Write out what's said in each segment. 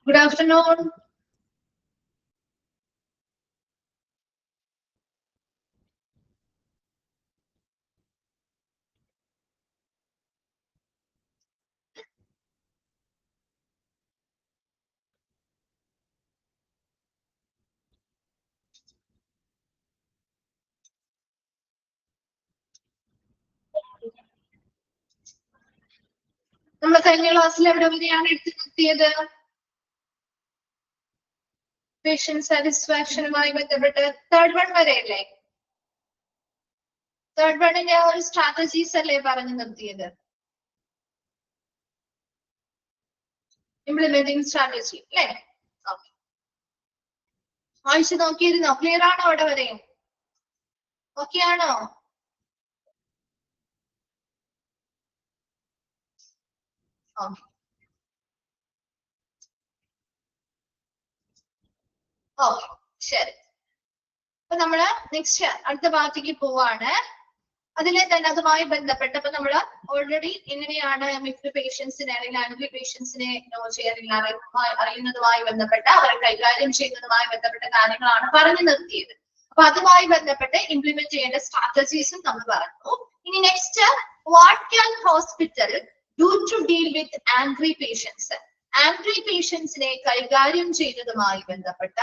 Good afternoon. നമ്മൾ കഴിഞ്ഞ ക്ലാസ്സിൽ എവിടെ വരെയാണ് എടുത്തു നിർത്തിയത്? പേഷ്യന്റ് സാറ്റിസ്ഫാക്ഷനുമായി ബന്ധപ്പെട്ട് തേർഡ് വൺ വരെയല്ലേ? തേർഡ് വണ്ണിന്റെ ആ ഒരു സ്ട്രാറ്റജീസ് അല്ലേ പറഞ്ഞു നിർത്തിയത്? ഇംപ്ലിമെന്റിംഗ് സ്ട്രാറ്റജി അല്ലേ? വായിച്ചു നോക്കിയിരുന്നോ? ക്ലിയർ ആണോ അവിടെ വരെയും? ഓക്കെ ആണോ? ഓക്കെ ശരി. അപ്പൊ നമ്മള് നെക്സ്റ്റ് അടുത്ത ഭാഗത്തേക്ക് പോവാണ്. അതിലെ തന്നെ അതുമായി ബന്ധപ്പെട്ട് അപ്പൊ നമ്മള് ഓൾറെഡി എങ്ങനെയാണ് മിക്ഡ് പേഷ്യൻസിനെ അല്ലെങ്കിൽ ആൻഗ്രി പേഷ്യൻസിനെ നോ ചെയ്യാൻ അറിയുന്നതുമായി ബന്ധപ്പെട്ട അവരെ കൈകാര്യം ചെയ്യുന്നതുമായി ബന്ധപ്പെട്ട കാര്യങ്ങളാണ് പറഞ്ഞു നിർത്തിയത്. അപ്പൊ അതുമായി ബന്ധപ്പെട്ട് ഇംപ്ലിമെന്റ് ചെയ്യേണ്ട സ്ട്രാറ്റജീസും നമ്മൾ പറഞ്ഞു. ഇനി next, what can hospital do to deal with angry patients? Angry പേഷ്യൻസിനെ കൈകാര്യം ചെയ്യുന്നതുമായി ബന്ധപ്പെട്ട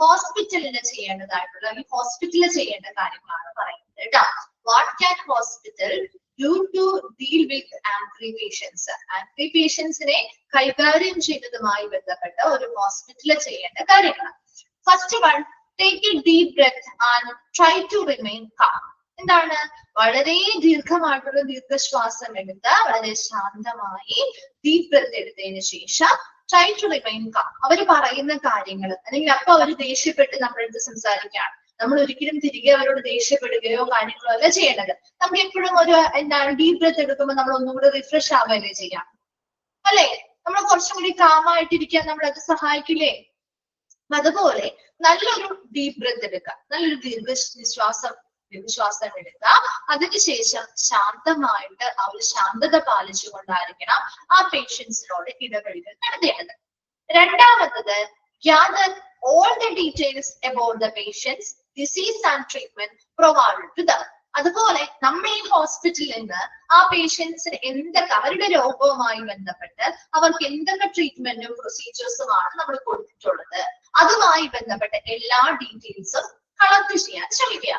ഹോസ്പിറ്റലിന് ചെയ്യേണ്ടതായിട്ടുള്ള അല്ലെങ്കിൽ ഹോസ്പിറ്റലിൽ ചെയ്യേണ്ട കാര്യങ്ങളാണ് പറയുന്നത് കേട്ടോ. What can hospital do to deal with angry patients? Angry പേഷ്യൻസിനെ കൈകാര്യം ചെയ്യുന്നതുമായി ബന്ധപ്പെട്ട ഒരു ഹോസ്പിറ്റലിൽ ചെയ്യേണ്ട കാര്യങ്ങൾ. First one, take a deep breath and try to remain calm. എന്താണ്? വളരെ ദീർഘമായിട്ടുള്ള ദീർഘശ്വാസം എടുത്ത് വളരെ ശാന്തമായി ഡീപ് ബ്രെത്ത് എടുത്തതിന് ശേഷം ട്രൈ ടു റിമെയിൻ കാം. അവര് പറയുന്ന കാര്യങ്ങൾ അല്ലെങ്കിൽ അപ്പൊ അവര് ദേഷ്യപ്പെട്ട് നമ്മളടുത്ത് സംസാരിക്കുകയാണ്, നമ്മൾ ഒരിക്കലും തിരികെ അവരോട് ദേഷ്യപ്പെടുകയോ കാര്യങ്ങളോ അല്ല ചെയ്യേണ്ടത്. നമുക്ക് എപ്പോഴും ഒരു എന്താണ് ഡീപ് ബ്രെത്ത് എടുക്കുമ്പോൾ നമ്മൾ ഒന്നും കൂടെ റിഫ്രഷ് ആവുകയല്ലേ ചെയ്യാം അല്ലെ? നമ്മൾ കുറച്ചും കൂടി കാമായിട്ടിരിക്കാൻ നമ്മളത് സഹായിക്കില്ലേ? അതുപോലെ നല്ലൊരു ഡീപ് ബ്രെത്ത് എടുക്കുക, നല്ലൊരു ദീർഘശ്വാസം എടുക്കുക. അതിനുശേഷം ശാന്തമായിട്ട് ആ ഒരു ശാന്തത പാലിച്ചുകൊണ്ടായിരിക്കണം ആ പേഷ്യൻസിനോട് ഇടപെടലുകൾ നടത്തേണ്ടത്. രണ്ടാമത്തത്, gather all the details about the patient's disease and treatment provided to them. അതുപോലെ നമ്മൾ ഈ ഹോസ്പിറ്റലിൽ നിന്ന് ആ പേഷ്യൻസിന് എന്തൊക്കെ അവരുടെ രോഗവുമായി ബന്ധപ്പെട്ട് അവർക്ക് എന്തൊക്കെ ട്രീറ്റ്മെന്റും പ്രൊസീജിയേഴ്സുമാണ് നമ്മൾ കൊടുത്തിട്ടുള്ളത്, അതുമായി ബന്ധപ്പെട്ട എല്ലാ ഡീറ്റെയിൽസും കളക്ട് ചെയ്യാൻ ശ്രമിക്കുക.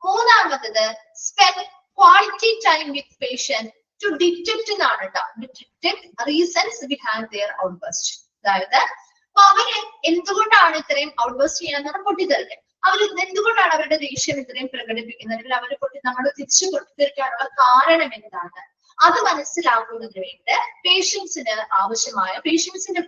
മൂന്നാമത്തത്, spend quality time with patient to detect എന്നാണ് കേട്ടോ. Detect reasons behind their outburst. അതായത് അപ്പൊ അവര് എന്തുകൊണ്ടാണ് ഇത്രയും ഔട്ട്ബസ്റ്റ് ചെയ്യാൻ പൊട്ടിത്തെറിക്കുക, അവർ എന്തുകൊണ്ടാണ് അവരുടെ ദേഷ്യം ഇത്രയും പ്രകടിപ്പിക്കുന്നത്, അല്ലെങ്കിൽ അവരെ നമ്മൾ തിരിച്ചു പൊട്ടിത്തെറിക്കാനുള്ള കാരണം എന്താണ്, അത് മനസ്സിലാക്കുന്നതിന് വേണ്ടി പേഷ്യൻസിന്റെ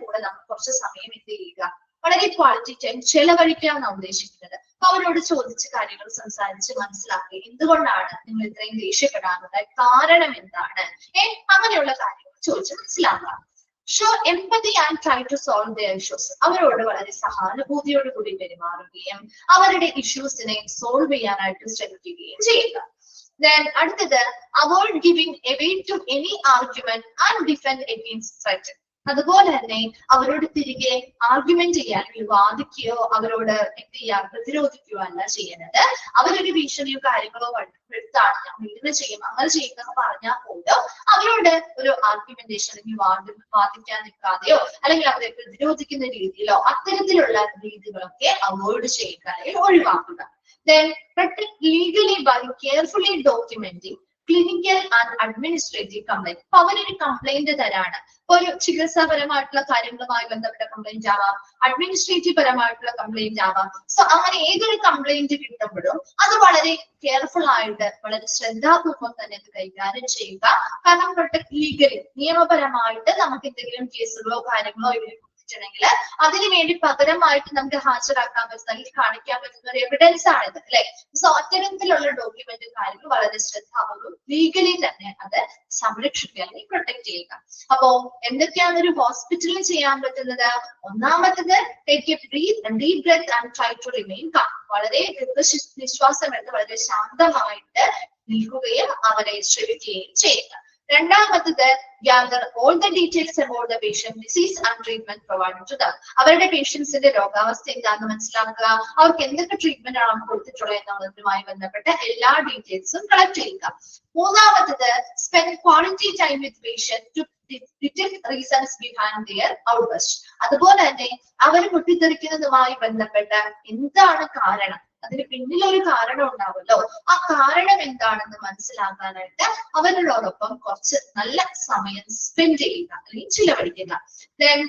കൂടെ നമ്മൾ കുറച്ച് സമയം എന്ത് ചെയ്യുക, വളരെ ക്വാളിറ്റി ടൈം ചെലവഴിക്കാമെന്നാണ് ഉദ്ദേശിക്കുന്നത്. അപ്പൊ അവരോട് ചോദിച്ച കാര്യങ്ങൾ സംസാരിച്ച് മനസ്സിലാക്കി എന്തുകൊണ്ടാണ് നിങ്ങൾ ഇത്രയും ദേഷ്യപ്പെടാനുള്ള കാരണം എന്താണ്, അങ്ങനെയുള്ള കാര്യങ്ങൾ ചോദിച്ച് മനസ്സിലാക്കുക. Show empathy and try to solve their issues. അവരോട് വളരെ സഹാനുഭൂതിയോട് കൂടി പെരുമാറുകയും അവരുടെ ഇഷ്യൂസിനെ സോൾവ് ചെയ്യാനായിട്ട് ശ്രമിക്കുകയും ചെയ്യുക. Then അടുത്തത്, avoid giving away to any argument and defend against threat. അതുപോലെ തന്നെ അവരോട് തിരികെ ആർഗ്യുമെന്റ് ചെയ്യാൻ വാദിക്കുകയോ അവരോട് എന്ത് ചെയ്യാൻ പ്രതിരോധിക്കുകയോ അല്ല ചെയ്യുന്നത്. അവരൊരു ഭീഷണിയോ കാര്യങ്ങളോ എടുത്താണ് നമ്മൾ ഇങ്ങനെ ചെയ്യും അങ്ങനെ ചെയ്യുന്നൊക്കെ പറഞ്ഞാൽ പോലും അവരോട് ഒരു ആർഗ്യുമെന്റേഷൻ അല്ലെങ്കിൽ വാദിക്കാൻ നിൽക്കാതെയോ അല്ലെങ്കിൽ അവരെ പ്രതിരോധിക്കുന്ന രീതിയിലോ അത്തരത്തിലുള്ള രീതികളൊക്കെ അവോയ്ഡ് ചെയ്യുക അല്ലെങ്കിൽ ഒഴിവാക്കുക. Then protect legally by carefully documenting clinical and administrative complaint. അപ്പൊ അവരൊരു കംപ്ലൈന്റ് തരാണ്, ഇപ്പൊ ഒരു ചികിത്സാപരമായിട്ടുള്ള കാര്യങ്ങളുമായി ബന്ധപ്പെട്ട കംപ്ലൈന്റ് ആവാം, അഡ്മിനിസ്ട്രേറ്റീവ് പരമായിട്ടുള്ള കംപ്ലൈന്റ് ആവാം. സോ അങ്ങനെ ഏതൊരു കംപ്ലൈന്റ് കിട്ടുമ്പോഴും അത് വളരെ കെയർഫുൾ ആയിട്ട് വളരെ ശ്രദ്ധാപൂർവം തന്നെ ഇത് കൈകാര്യം ചെയ്യുക. കാരണം പ്രൊട്ടക്ട് ലീഗലി നിയമപരമായിട്ട് നമുക്ക് എന്തെങ്കിലും കേസുകളോ കാര്യങ്ങളോ ണെങ്കിൽ അതിനു വേണ്ടി പകരമായിട്ട് നമുക്ക് ഹാജരാക്കാൻ പറ്റുന്ന അല്ലെങ്കിൽ കാണിക്കാൻ പറ്റുന്ന ഒരു എവിഡൻസ് ആണിത് അല്ലെ. സോ അത്തരത്തിലുള്ള ഡോക്യുമെന്റ് കാര്യങ്ങൾ വളരെ ശ്രദ്ധാപൂർവ്വം ലീഗലി തന്നെ അത് സംരക്ഷിക്കുക അല്ലെങ്കിൽ പ്രൊട്ടക്ട് ചെയ്യുക. അപ്പോ എന്തൊക്കെയാണ് ഒരു ഹോസ്പിറ്റലിൽ ചെയ്യാൻ പറ്റുന്നത്? ഒന്നാമത്തത്, take a deep breath and try to remain calm. വളരെ ദീർഘനിശ്വാസം എടുത്ത് വളരെ ശാന്തമായിട്ട് നിൽക്കുകയും അവരെ ശ്രമിക്കുകയും ചെയ്യുക. രണ്ടാമത്തത് gather all the details about the patient disease and treatment provided to them. അവരുടെ പേഷ്യൻസിന്റെ രോഗാവസ്ഥ എന്താണെന്ന് മനസ്സിലാക്കുക, അവർക്ക് എന്തൊക്കെ ട്രീറ്റ്മെന്റ് ആണ് കൊടുത്തിട്ടുള്ളത് എന്നുള്ളതുമായി ബന്ധപ്പെട്ട എല്ലാ ഡീറ്റെയിൽസും കളക്ട് ചെയ്യുക. മൂന്നാമത്തത് spend quality time with patient to detect reasons behind their outburst. അതുപോലെ തന്നെ അവർ പൊട്ടിത്തെറിക്കുന്നതുമായി ബന്ധപ്പെട്ട എന്താണ് കാരണം, അതിന് പിന്നിലൊരു കാരണം ഉണ്ടാവുമല്ലോ, ആ കാരണം എന്താണെന്ന് മനസ്സിലാക്കാനായിട്ട് അവരോടൊപ്പം കുറച്ച് നല്ല സമയം സ്പെൻഡ് ചെയ്യുക അല്ലെങ്കിൽ ചിലവഴിക്കുക. Then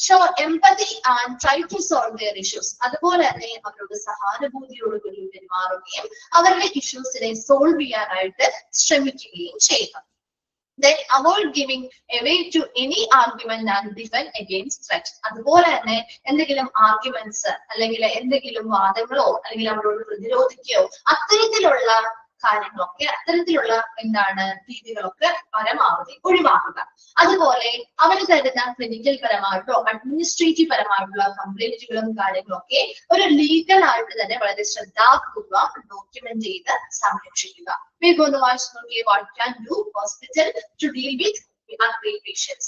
show empathy and try to solve their issues. അതുപോലെ തന്നെ അവരോട് സഹാനുഭൂതിയോടുകൂടി പെരുമാറുകയും അവരുടെ ഇഷ്യൂസിനെ സോൾവ് ചെയ്യാനായിട്ട് ശ്രമിക്കുകയും ചെയ്യുക. Then avoid giving away to any argument and defend against threat. അതുപോലെ തന്നെ എന്തെങ്കിലും ആർഗ്യുമെന്റ്സ് അല്ലെങ്കിൽ എന്തെങ്കിലും വാദങ്ങളോ അല്ലെങ്കിൽ അവരോട് പ്രതിരോധിക്കുകയോ അത്തരത്തിലുള്ള കാര്യങ്ങളൊക്കെ അത്തരത്തിലുള്ള രീതികളൊക്കെ പരമാവധി ഒഴിവാക്കുക. അതുപോലെ അവർ തരുന്ന ക്ലിനിക്കൽ പരമായിട്ടോ അഡ്മിനിസ്ട്രേറ്റീവ് പരമായിട്ടുള്ള കംപ്ലൈന്റുകളും കാര്യങ്ങളൊക്കെ ഒരു ലീഗൽ ആയിട്ട് തന്നെ വളരെ ശ്രദ്ധാപൂർവ്വം ഡോക്യുമെന്റ് ചെയ്ത് സംരക്ഷിക്കുക. We go to watch what can do hospital to deal with unpaid patients.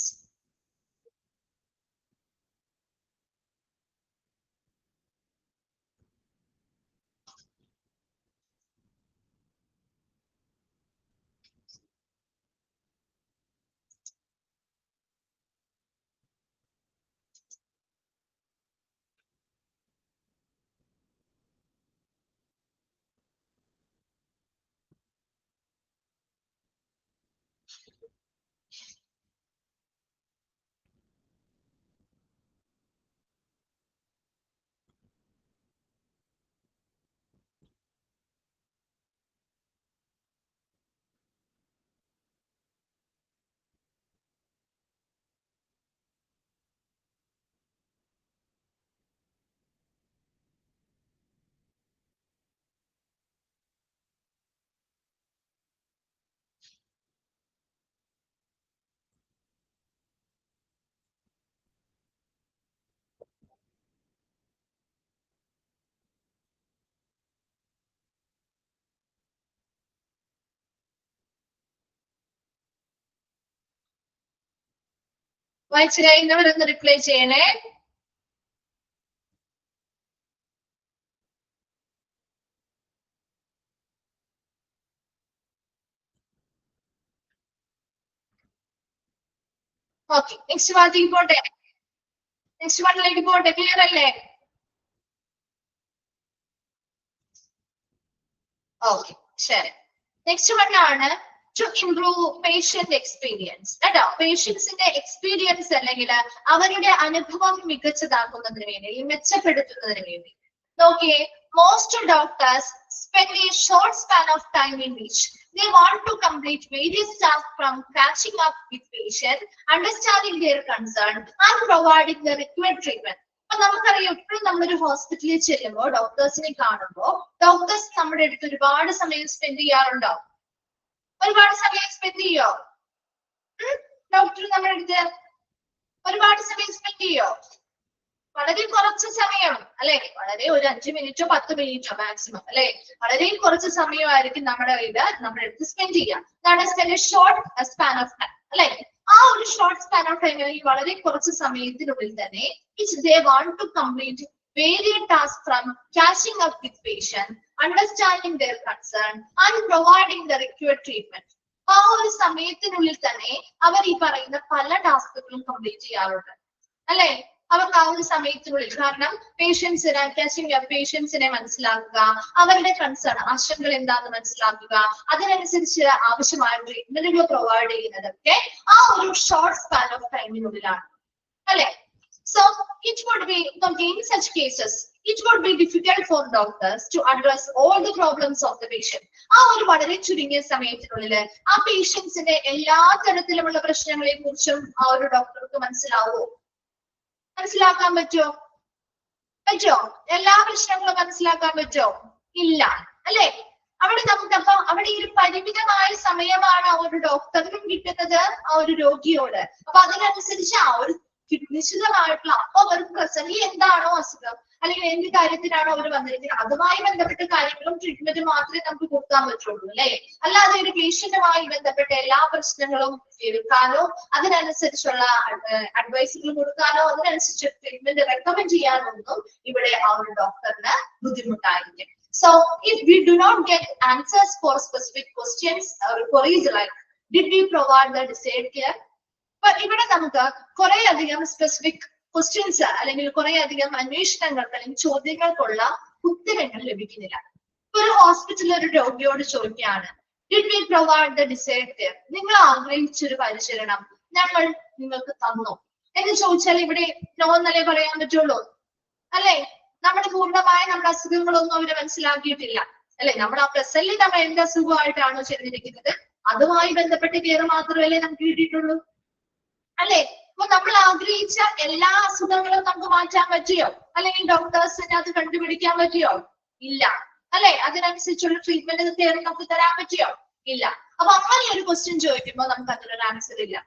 വായിച്ചിരായിരുന്നവരൊന്ന് റിപ്ലൈ ചെയ്യണേ. ഓക്കെ, നെക്സ്റ്റ് ഭാഗത്തേക്ക് പോട്ടെ. നെക്സ്റ്റ് വണ്ണിലേക്ക് പോട്ടെ. ക്ലിയർ അല്ലേ? ഓക്കെ, ശരി. നെക്സ്റ്റ് വണ്ണാണ് ടു ഇംപ്രൂവ് പേഷ്യന്റ് എക്സ്പീരിയൻസ്. കേട്ടോ, പേഷ്യൻസിന്റെ എക്സ്പീരിയൻസ് അല്ലെങ്കിൽ അവരുടെ അനുഭവം മികച്ചതാക്കുന്നതിന് വേണ്ടി, മെച്ചപ്പെടുത്തുന്നതിന് വേണ്ടി. നോക്കിയേ, most doctors spend a short span of time in which they want to complete various tasks from catching up with patient, understanding their concern and providing the required treatment. അപ്പൊ നമുക്കറിയാം, എപ്പോഴും നമ്മളൊരു ഹോസ്പിറ്റലിൽ ചെല്ലുമ്പോൾ ഡോക്ടേഴ്സിനെ കാണുമ്പോൾ ഡോക്ടേഴ്സ് നമ്മുടെ അടുത്ത് ഒരുപാട് സമയം സ്പെൻഡ് ചെയ്യാറുണ്ടോ? ഒരുപാട് സമയം സ്പെൻഡ് ചെയ്യോ? ഡോക്ടർ നമ്മുടെ അടുത്ത് ഒരുപാട് സമയം സ്പെൻഡ് ചെയ്യോ? വളരെ കുറച്ച് സമയം അല്ലെ? വളരെ ഒരു 5 മിനിറ്റോ 10 മിനിറ്റോ മാക്സിമം അല്ലെ? വളരെ കുറച്ച് സമയമായിരിക്കും നമ്മുടെ അടുത്ത് സ്പെൻഡ് ചെയ്യാം. ഷോർട്ട് സ്പാൻ ഓഫ് ടൈം അല്ലെ? ആ ഒരു ഷോർട്ട് സ്പാൻ ഓഫ് ടൈം വളരെ കുറച്ച് സമയത്തിനുള്ളിൽ തന്നെ they want to complete various tasks from catching up with patient, understanding their concern and providing the required treatment. ആ ഒരു സമയത്തിനുള്ളിൽ തന്നെ അവർ ഈ പറയുന്ന പല ടാസ്കുകളും കംപ്ലീറ്റ് ചെയ്യാറുണ്ട് അല്ലെ? അവർക്ക് ആ ഒരു സമയത്തിനുള്ളിൽ, കാരണം പേഷ്യൻസിനെ മനസ്സിലാക്കുക, അവരുടെ കൺസേൺ ആശങ്കകൾ എന്താണെന്ന് മനസ്സിലാക്കുക, അതിനനുസരിച്ച് ആവശ്യമായ ട്രീറ്റ്മെന്റുകൾ പ്രൊവൈഡ് ചെയ്യുന്നതൊക്കെ ആ ഒരു ഷോർട്ട് സ്പാൻ ഓഫ് ടൈമിനുള്ളിലാണ് അല്ലെ? So it would be, in such cases, it would be difficult for doctors to address all the problems of the patient. ആ ഒരു വളരെ ചുരുങ്ങിയ സമയത്തിനുള്ളിൽ ആ പേഷ്യൻസിന്റെ എല്ലാ തരത്തിലുമുള്ള പ്രശ്നങ്ങളെ കുറിച്ചും ആ ഒരു ഡോക്ടർക്ക് മനസ്സിലാക്കാൻ പറ്റുമോ? എല്ലാ പ്രശ്നങ്ങളും മനസ്സിലാക്കാൻ പറ്റുമോ? ഇല്ല അല്ലെ? അവിടെ നമുക്കപ്പോ അവിടെ ഈ ഒരു പരിമിതമായ സമയമാണ് ആ ഒരു ഡോക്ടറിനും കിട്ടുന്നത് ആ ഒരു രോഗിയോട്. അപ്പൊ അതിനനുസരിച്ച് ആ ഒരു നിശ്ചിതമായിട്ടുള്ള അപ്പൊ അവർക്ക് പ്രസന്റ് എന്താണോ അസുഖം അല്ലെങ്കിൽ എന്ത് കാര്യത്തിനാണോ അവർ വന്നിരിക്കുന്നത് അതുമായി ബന്ധപ്പെട്ട കാര്യങ്ങളും ട്രീറ്റ്മെന്റ് മാത്രമേ നമുക്ക് കൊടുക്കാൻ പറ്റുള്ളൂ അല്ലെ. അല്ലാതെ ഒരു പേഷ്യന്റുമായി ബന്ധപ്പെട്ട എല്ലാ പ്രശ്നങ്ങളും എടുക്കാനോ അതിനനുസരിച്ചുള്ള അഡ്വൈസുകൾ കൊടുക്കാനോ അതിനനുസരിച്ച് ട്രീറ്റ്മെന്റ് റെക്കമെൻഡ് ചെയ്യാനോ ഒന്നും ഇവിടെ ആ ഒരു ഡോക്ടറിന് ബുദ്ധിമുട്ടായിരിക്കും. So if we do not get answers for specific questions or queries like did we provide the desired care, but ഇവിടെ നമുക്ക് കുറെ അധികം സ്പെസിഫിക് ക്വസ്റ്റ്യൻസ് അല്ലെങ്കിൽ കുറെ അധികം അന്വേഷണങ്ങൾക്ക് അല്ലെങ്കിൽ ചോദ്യങ്ങൾക്കുള്ള ഉത്തരങ്ങൾ ലഭിക്കുന്നില്ല. ഒരു ഹോസ്പിറ്റലിൽ ഒരു രോഗിയോട് ചോദിക്കുകയാണ് did V provide the desired care, നിങ്ങൾ ആഗ്രഹിച്ചൊരു പരിചരണം ഞങ്ങൾ നിങ്ങൾക്ക് തന്നു എന്ന് ചോദിച്ചാൽ ഇവിടെ നോ എന്നല്ലേ പറയാൻ പറ്റുള്ളൂ അല്ലെ. നമ്മുടെ പൂർണ്ണമായ നമ്മുടെ അസുഖങ്ങളൊന്നും അവര് മനസ്സിലാക്കിയിട്ടില്ല അല്ലെ. നമ്മുടെ ആ പ്രസന്റിൽ നമ്മൾ എന്ത് അസുഖമായിട്ടാണോ ചെയ്തിരിക്കുന്നത് അതുമായി ബന്ധപ്പെട്ട കെയർ മാത്രമല്ലേ നമുക്ക് കിട്ടിയിട്ടുള്ളൂ അല്ലെ. അപ്പൊ നമ്മൾ ആഗ്രഹിച്ച എല്ലാ അസുഖങ്ങളും നമുക്ക് മാറ്റാൻ പറ്റിയോ, അല്ലെങ്കിൽ ഡോക്ടേഴ്സിന് അത് കണ്ടുപിടിക്കാൻ പറ്റിയോ? ഇല്ല അല്ലെ. അതിനനുസരിച്ചുള്ള ട്രീറ്റ്മെന്റ് കെയർ നമുക്ക് തരാൻ പറ്റിയോ? ഇല്ല. അപ്പൊ അങ്ങനെ ഒരു ക്വസ്റ്റ്യൻ ചോദിക്കുമ്പോൾ നമുക്ക് അതിനൊരു ആൻസർ ഇല്ല.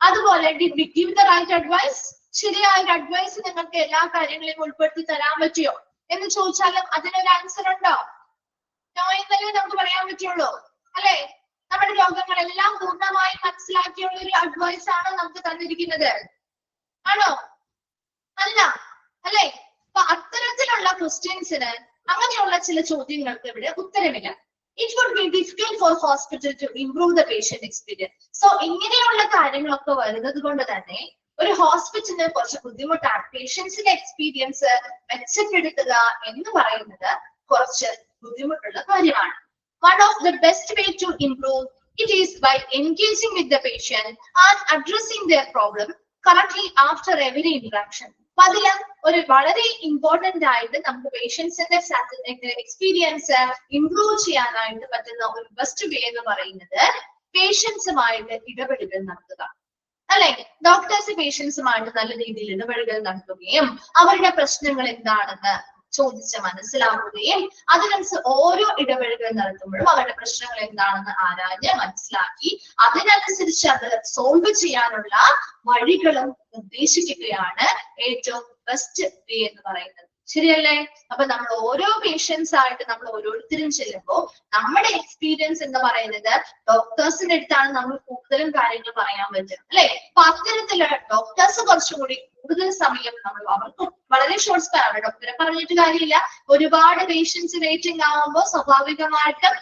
അതുപോലെ did we give the right advice, ശരിയായ ഒരു അഡ്വൈസ് നിങ്ങൾക്ക് എല്ലാ കാര്യങ്ങളെയും ഉൾപ്പെടുത്തി തരാൻ പറ്റിയോ എന്ന് ചോദിച്ചാലും അതിനൊരു ആൻസർ ഉണ്ടോ? നോ എന്നല്ലേ നമുക്ക് പറയാൻ പറ്റുള്ളൂ അല്ലെ. നമ്മുടെ രോഗങ്ങളെല്ലാം പൂർണ്ണമായും മനസ്സിലാക്കിയുള്ള ഒരു അഡ്വൈസ് ആണ് നമുക്ക് തന്നിരിക്കുന്നത് ആണോ? അല്ല അല്ലെ. അപ്പൊ അത്തരത്തിലുള്ള ക്വസ്റ്റ്യൻസിന് അങ്ങനെയുള്ള ചില ചോദ്യങ്ങൾക്ക് ഇവിടെ ഉത്തരമില്ല. It would be difficult for hospital to improve the patient experience. So ഇങ്ങനെയുള്ള കാര്യങ്ങളൊക്കെ വരുന്നത് കൊണ്ട് തന്നെ ഒരു ഹോസ്പിറ്റലിന് കുറച്ച് ബുദ്ധിമുട്ടാണ്. പേഷ്യൻസിന്റെ എക്സ്പീരിയൻസ് മെച്ചപ്പെടുത്തുക എന്ന് പറയുന്നത് കുറച്ച് ബുദ്ധിമുട്ടുള്ള കാര്യമാണ്. One of the best way to improve it is by engaging with the patient and addressing their problem correctly after every interaction. അപ്പൊ അതില് ഒരു വളരെ ഇമ്പോർട്ടന്റ് ആയിട്ട് നമുക്ക് പേഷ്യൻസിന്റെ എക്സ്പീരിയൻസ് ഇംപ്രൂവ് ചെയ്യാനായിട്ട് പറ്റുന്ന ഒരു ബെസ്റ്റ് വേ എന്ന് പറയുന്നത് പേഷ്യൻസുമായിട്ട് ഇടപെടൽ നടത്തുക അല്ലെ. ഡോക്ടേഴ്സ് പേഷ്യൻസുമായിട്ട് നല്ല രീതിയിൽ ഇടപെടൽ നടത്തുകയും അവരുടെ പ്രശ്നങ്ങൾ എന്താണെന്ന് ചോദിച്ച് മനസ്സിലാക്കുകയും അതിനനുസരിച്ച് ഓരോ ഇടപെടലുകൾ നടത്തുമ്പോഴും അവരുടെ പ്രശ്നങ്ങൾ എന്താണെന്ന് ആരാഞ്ഞ് മനസ്സിലാക്കി അതിനനുസരിച്ച് അത് സോൾവ് ചെയ്യാനുള്ള വഴികളും നിർദ്ദേശിക്കുകയാണ് ഏറ്റവും ബെസ്റ്റ് വേ എന്ന് പറയുന്നത്. ശരിയല്ലേ? അപ്പൊ നമ്മൾ ഓരോ പേഷ്യൻസ് ആയിട്ട് നമ്മൾ ഓരോരുത്തരും ചെല്ലുമ്പോൾ നമ്മുടെ എക്സ്പീരിയൻസ് എന്ന് പറയുന്നത് ഡോക്ടേഴ്സിന്റെ അടുത്താണ് നമ്മൾ കൂടുതലും കാര്യങ്ങൾ പറയാൻ പറ്റും അല്ലെ. അപ്പൊ അത്തരത്തിലുള്ള ഡോക്ടേഴ്സ് കുറച്ചും കൂടി കൂടുതൽ സമയം നമ്മൾ അവർക്ക് വളരെ ഷോർട്ട് സ്പാൻ ആണ്. ഡോക്ടറെ പറഞ്ഞിട്ട് കാര്യമില്ല. ഒരുപാട് പേഷ്യൻസ് വെയിറ്റിംഗ് ആവുമ്പോൾ സ്വാഭാവികമായിട്ടും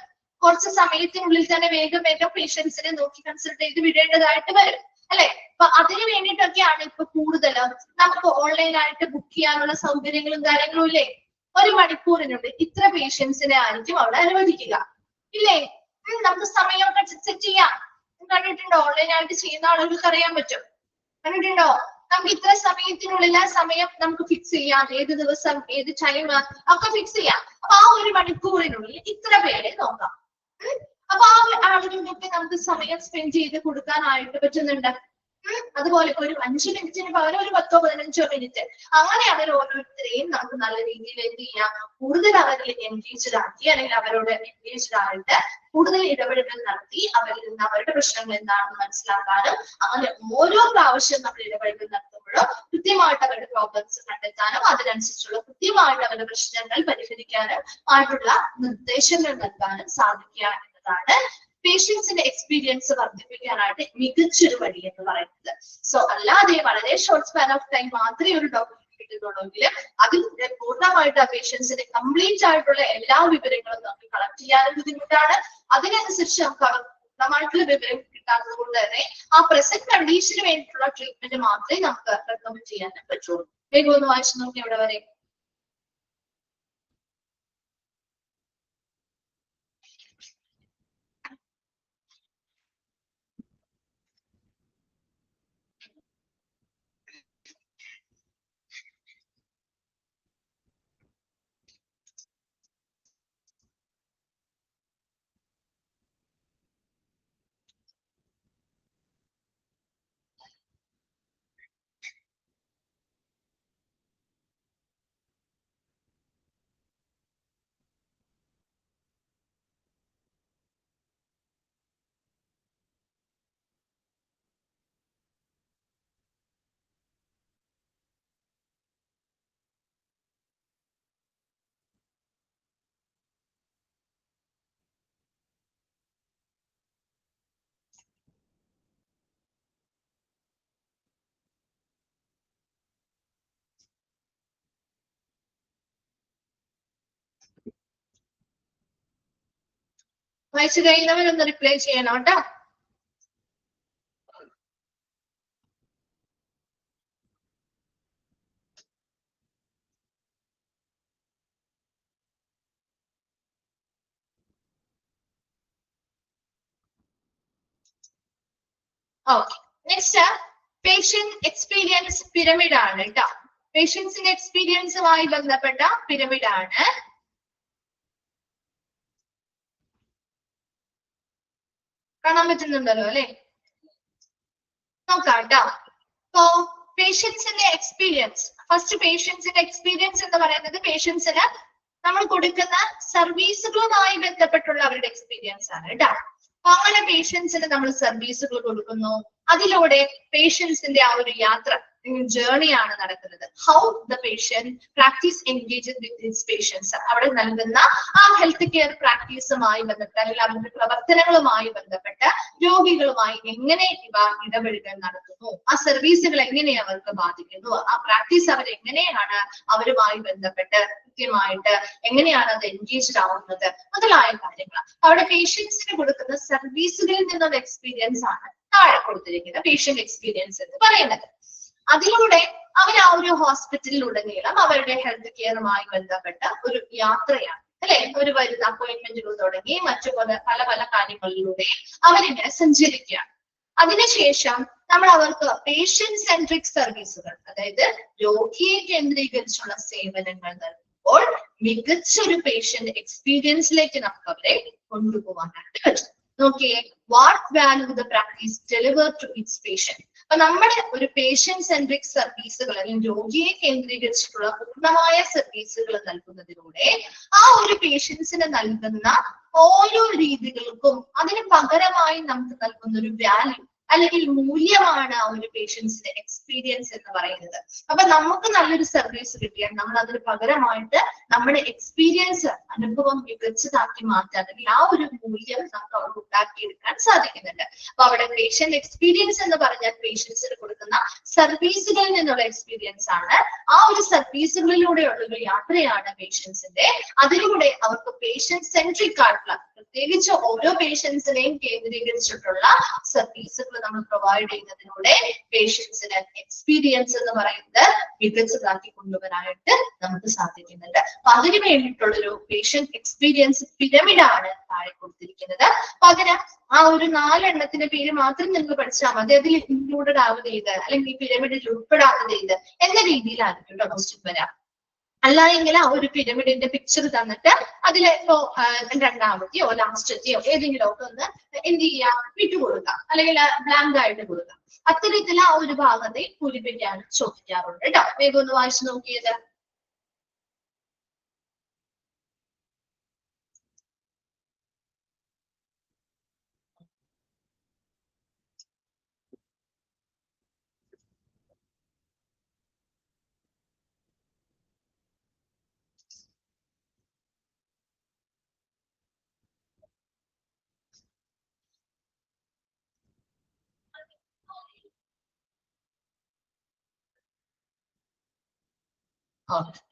കുറച്ച് സമയത്തിനുള്ളിൽ തന്നെ വേഗം പേഷ്യൻസിനെ നോക്കി കൺസൾട്ട് ചെയ്ത് വിടേണ്ടതായിട്ട് വരും അല്ലെ. അപ്പൊ അതിന് വേണ്ടിയിട്ടൊക്കെയാണ് ഇപ്പൊ കൂടുതലും നമുക്ക് ഓൺലൈനായിട്ട് ബുക്ക് ചെയ്യാനുള്ള സൗകര്യങ്ങളും കാര്യങ്ങളും ഇല്ലേ. 1 മണിക്കൂറിനുള്ളിൽ ഇത്ര പേഷ്യൻസിനെ ആയിരിക്കും അവിടെ അനുവദിക്കുക ഇല്ലേ. നമുക്ക് സമയമൊക്കെ സെറ്റ് ചെയ്യാം. കണ്ടിട്ടുണ്ടോ? ഓൺലൈനായിട്ട് ചെയ്യുന്ന ആളുകൾക്ക് അറിയാൻ പറ്റും. കണ്ടിട്ടുണ്ടോ? നമുക്ക് ഇത്ര സമയത്തിനുള്ളിൽ ആ സമയം നമുക്ക് ഫിക്സ് ചെയ്യാം. ഏത് ദിവസം ഏത് ടൈം ഒക്കെ ഫിക്സ് ചെയ്യാം. അപ്പൊ ആ 1 മണിക്കൂറിനുള്ളിൽ ഇത്ര പേരെ നോക്കാം. അപ്പൊ ആ ആളുകൾക്കൊക്കെ നമുക്ക് സമയം സ്പെൻഡ് ചെയ്ത് കൊടുക്കാനായിട്ട് പറ്റുന്നുണ്ട്. അതുപോലെ ഒരു 5 മിനിറ്റിന് പകരം ഒരു 10-15 മിനിറ്റ് അങ്ങനെ അവർ ഓരോരുത്തരെയും നമുക്ക് നല്ല രീതിയിൽ എന്ത് ചെയ്യാം, കൂടുതൽ അവരിൽ എൻഗേജ്ഡ് ആക്കി അല്ലെങ്കിൽ അവരോട് എൻഗേജ്ഡ് ആയിട്ട് കൂടുതൽ ഇടപെടലുകൾ നടത്തി അവരിൽ നിന്ന് അവരുടെ പ്രശ്നങ്ങൾ എന്താണെന്ന് മനസ്സിലാക്കാനും അങ്ങനെ ഓരോ പ്രാവശ്യം നമ്മൾ ഇടപെടലുകൾ നടത്തുമ്പോഴും കൃത്യമായിട്ട് അവരുടെ പ്രോബ്ലംസ് കണ്ടെത്താനും അതിനനുസരിച്ചുള്ള കൃത്യമായിട്ട് അവരുടെ പ്രശ്നങ്ങൾ പരിഹരിക്കാനും ആയിട്ടുള്ള നിർദ്ദേശങ്ങൾ നൽകാനും സാധിക്കുക എന്നതാണ് പേഷ്യൻസിന്റെ എക്സ്പീരിയൻസ് വർദ്ധിപ്പിക്കാനായിട്ട് മികച്ചൊരു വഴി എന്ന് പറയുന്നത്. സോ അല്ലാതെ വളരെ ഷോർട്ട് സ്പാൻ ഓഫ് ടൈം മാത്രമേ ഒരു ഡോക്ടർ കിട്ടുന്നുള്ളെങ്കിൽ അതിൽ പൂർണ്ണമായിട്ട് ആ പേഷ്യൻസിന്റെ കംപ്ലീറ്റ് ആയിട്ടുള്ള എല്ലാ വിവരങ്ങളും നമുക്ക് കളക്ട് ചെയ്യാനും ബുദ്ധിമുട്ടാണ്. അതിനനുസരിച്ച് നമുക്ക് പൂർണ്ണമായിട്ടുള്ള വിവരം കിട്ടാത്തത് കൊണ്ട് തന്നെ ആ പ്രസന്റ് കണ്ടീഷന് വേണ്ടിയിട്ടുള്ള ട്രീറ്റ്മെന്റ് മാത്രമേ നമുക്ക് റെക്കമെൻഡ് ചെയ്യാനും പറ്റുള്ളൂ. വേഗം ഒന്ന് വായിച്ചു നോക്കി എവിടെ വരെ. വായിച്ചു കഴിയുന്നവരൊന്ന് റിപ്ലൈ ചെയ്യണം കേട്ടോ. Okay, next patient experience pyramid ആണ് കേട്ടോ. പേഷ്യൻസിന്റെ എക്സ്പീരിയൻസുമായി ബന്ധപ്പെട്ട പിരമിഡ് ആണ്. കാണാൻ പറ്റുന്നുണ്ടല്ലോ അല്ലെ? നോക്കാം കേട്ടോ. അപ്പോ പേഷ്യൻസിന്റെ എക്സ്പീരിയൻസ്, ഫസ്റ്റ് പേഷ്യൻസിന്റെ എക്സ്പീരിയൻസ് എന്ന് പറയുന്നത് പേഷ്യൻസിന് നമ്മൾ കൊടുക്കുന്ന സർവീസുകളുമായി ബന്ധപ്പെട്ടുള്ള അവരുടെ എക്സ്പീരിയൻസ് ആണ് കേട്ടോ. അങ്ങനെ പേഷ്യൻസിന് നമ്മൾ സർവീസുകൾ കൊടുക്കുന്നു, അതിലൂടെ പേഷ്യൻസിന്റെ ആ ഒരു യാത്ര ജേർണിയാണ് നടക്കുന്നത്. How the patient practice engage with his patients, അവിടെ നൽകുന്ന ആ ഹെൽത്ത് കെയർ പ്രാക്ടീസുമായി ബന്ധപ്പെട്ട് അല്ലെങ്കിൽ അവരുടെ പ്രവർത്തനങ്ങളുമായി ബന്ധപ്പെട്ട് രോഗികളുമായി എങ്ങനെ ഇവ ഇടപെടൽ നടത്തുന്നു, ആ സർവീസുകൾ എങ്ങനെ അവർക്ക് ബാധിക്കുന്നു, ആ പ്രാക്ടീസ് അവർ എങ്ങനെയാണ് അവരുമായി ബന്ധപ്പെട്ട് കൃത്യമായിട്ട് എങ്ങനെയാണ് അത് എൻഗേജ്ഡ് ആവുന്നത് മുതലായ കാര്യങ്ങൾ. അവിടെ പേഷ്യൻസിന് കൊടുക്കുന്ന സർവീസുകളിൽ നിന്നുള്ള എക്സ്പീരിയൻസ് ആണ് താഴെ കൊടുത്തിരിക്കുന്ന പേഷ്യന്റ് എക്സ്പീരിയൻസ് എന്ന് പറയുന്നത്. അതിലൂടെ അവർ ആ ഒരു ഹോസ്പിറ്റലിലുടനീളം അവരുടെ ഹെൽത്ത് കെയറുമായി ബന്ധപ്പെട്ട ഒരു യാത്രയാണ് അല്ലെ. ഒരു വരുന്ന അപ്പോയിന്റ്മെന്റുകൾ തുടങ്ങി മറ്റു പല പല കാര്യങ്ങളിലൂടെ അവരിങ്ങനെ സഞ്ചരിക്കുകയാണ്. അതിനുശേഷം നമ്മൾ അവർക്ക് പേഷ്യന്റ് സെൻട്രിക് സർവീസുകൾ, അതായത് രോഗിയെ കേന്ദ്രീകരിച്ചുള്ള സേവനങ്ങൾ നൽകുമ്പോൾ മികച്ചൊരു പേഷ്യന്റ് എക്സ്പീരിയൻസിലേക്ക് നമുക്ക് അവരെ കൊണ്ടുപോകാനായിട്ട് പറ്റും. നോക്കിയേ, what value the practice deliver to its patient. അപ്പൊ നമ്മുടെ ഒരു പേഷ്യന്റ് സെൻട്രിക് സർവീസുകൾ അല്ലെങ്കിൽ രോഗിയെ കേന്ദ്രീകരിച്ചിട്ടുള്ള പൂർണ്ണമായ സർവീസുകൾ നൽകുന്നതിലൂടെ ആ ഒരു പേഷ്യൻസിന് നൽകുന്ന ഓരോ രീതികൾക്കും അതിന് പകരമായി നമുക്ക് നൽകുന്ന ഒരു വാല്യൂ അല്ലെങ്കിൽ മൂല്യമാണ് ആ ഒരു പേഷ്യൻസിന്റെ എക്സ്പീരിയൻസ് എന്ന് പറയുന്നത്. അപ്പൊ നമുക്ക് നല്ലൊരു സർവീസ് കിട്ടിയാൽ നമ്മൾ അതിന് പകരമായിട്ട് നമ്മുടെ എക്സ്പീരിയൻസ്, അനുഭവം മികച്ചതാക്കി മാറ്റാൻ അല്ലെങ്കിൽ ആ ഒരു മൂല്യം നമുക്ക് അവിടെ ഉണ്ടാക്കിയെടുക്കാൻ സാധിക്കുന്നുണ്ട്. അപ്പൊ അവിടെ പേഷ്യന്റ് എക്സ്പീരിയൻസ് എന്ന് പറഞ്ഞാൽ പേഷ്യൻസിന് കൊടുക്കുന്ന സർവീസുകളിൽ നിന്നുള്ള എക്സ്പീരിയൻസ് ആണ്. ആ ഒരു സർവീസുകളിലൂടെയുള്ള ഒരു യാത്രയാണ് പേഷ്യൻസിന്റെ. അതിലൂടെ അവർക്ക് പേഷ്യന്റ് സെൻട്രിക് ആയിട്ടുള്ള, പ്രത്യേകിച്ച് ഓരോ പേഷ്യൻസിനെയും കേന്ദ്രീകരിച്ചിട്ടുള്ള സർവീസുകൾ നമ്മൾ പ്രൊവൈഡ് ചെയ്യുന്നതിലൂടെ പേഷ്യൻസിന് എക്സ്പീരിയൻസ് എന്ന് പറയുന്നത് മികച്ചതാക്കി കൊണ്ടുവരാനായിട്ട് നമുക്ക് സാധിക്കുന്നുണ്ട്. അപ്പൊ അതിനു വേണ്ടിയിട്ടുള്ളൊരു പേഷ്യന്റ് എക്സ്പീരിയൻസ് പിരമിഡാണ് താഴെ കൊടുത്തിരിക്കുന്നത്. പകരം ആ ഒരു 4 എണ്ണത്തിന്റെ പേര് മാത്രം നിങ്ങൾ പഠിച്ചാൽ മതി, അതിൽ ഇൻക്ലൂഡഡ് ആവുന്നത് ചെയ്ത് അല്ലെങ്കിൽ ഈ പിരമിഡിൽ ഉൾപ്പെടാത്തത് ചെയ്ത് എന്ന രീതിയിലായിരിക്കും ക്വസ്റ്റ്യൻ വരാം. അല്ല എങ്കിൽ ആ ഒരു പിരമിഡിന്റെ പിക്ചർ തന്നിട്ട് അതിലിപ്പോ രണ്ടാമത്തെയോ ലാസ്റ്റത്തെയോ ഏതെങ്കിലും ഒക്കെ ഒന്ന് എന്ത് ചെയ്യാം, വിട്ടുകൊടുക്കാം അല്ലെങ്കിൽ ബ്ലാങ്ക് ആയിട്ട് കൊടുക്കാം. അത്തരത്തിൽ ആ ഒരു ഭാഗത്തെ പൂരിപ്പിക്കാൻ ചോദിക്കാറുണ്ട് കേട്ടോ. വേഗം ഒന്ന് വായിച്ചു നോക്കിയത്.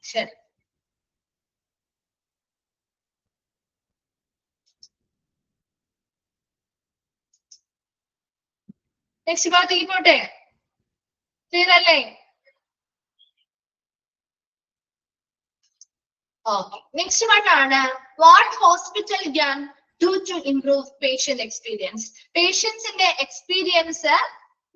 ശരി, നെക്സ്റ്റ് ഭാഗത്തേക്ക് പോട്ടെ. ക്ലിയർ അല്ലേ? ഓക്കെ, നെക്സ്റ്റ് വൺ ആണ് what hospital can do to improve patient experience. പേഷ്യൻസിന്റെ എക്സ്പീരിയൻസ്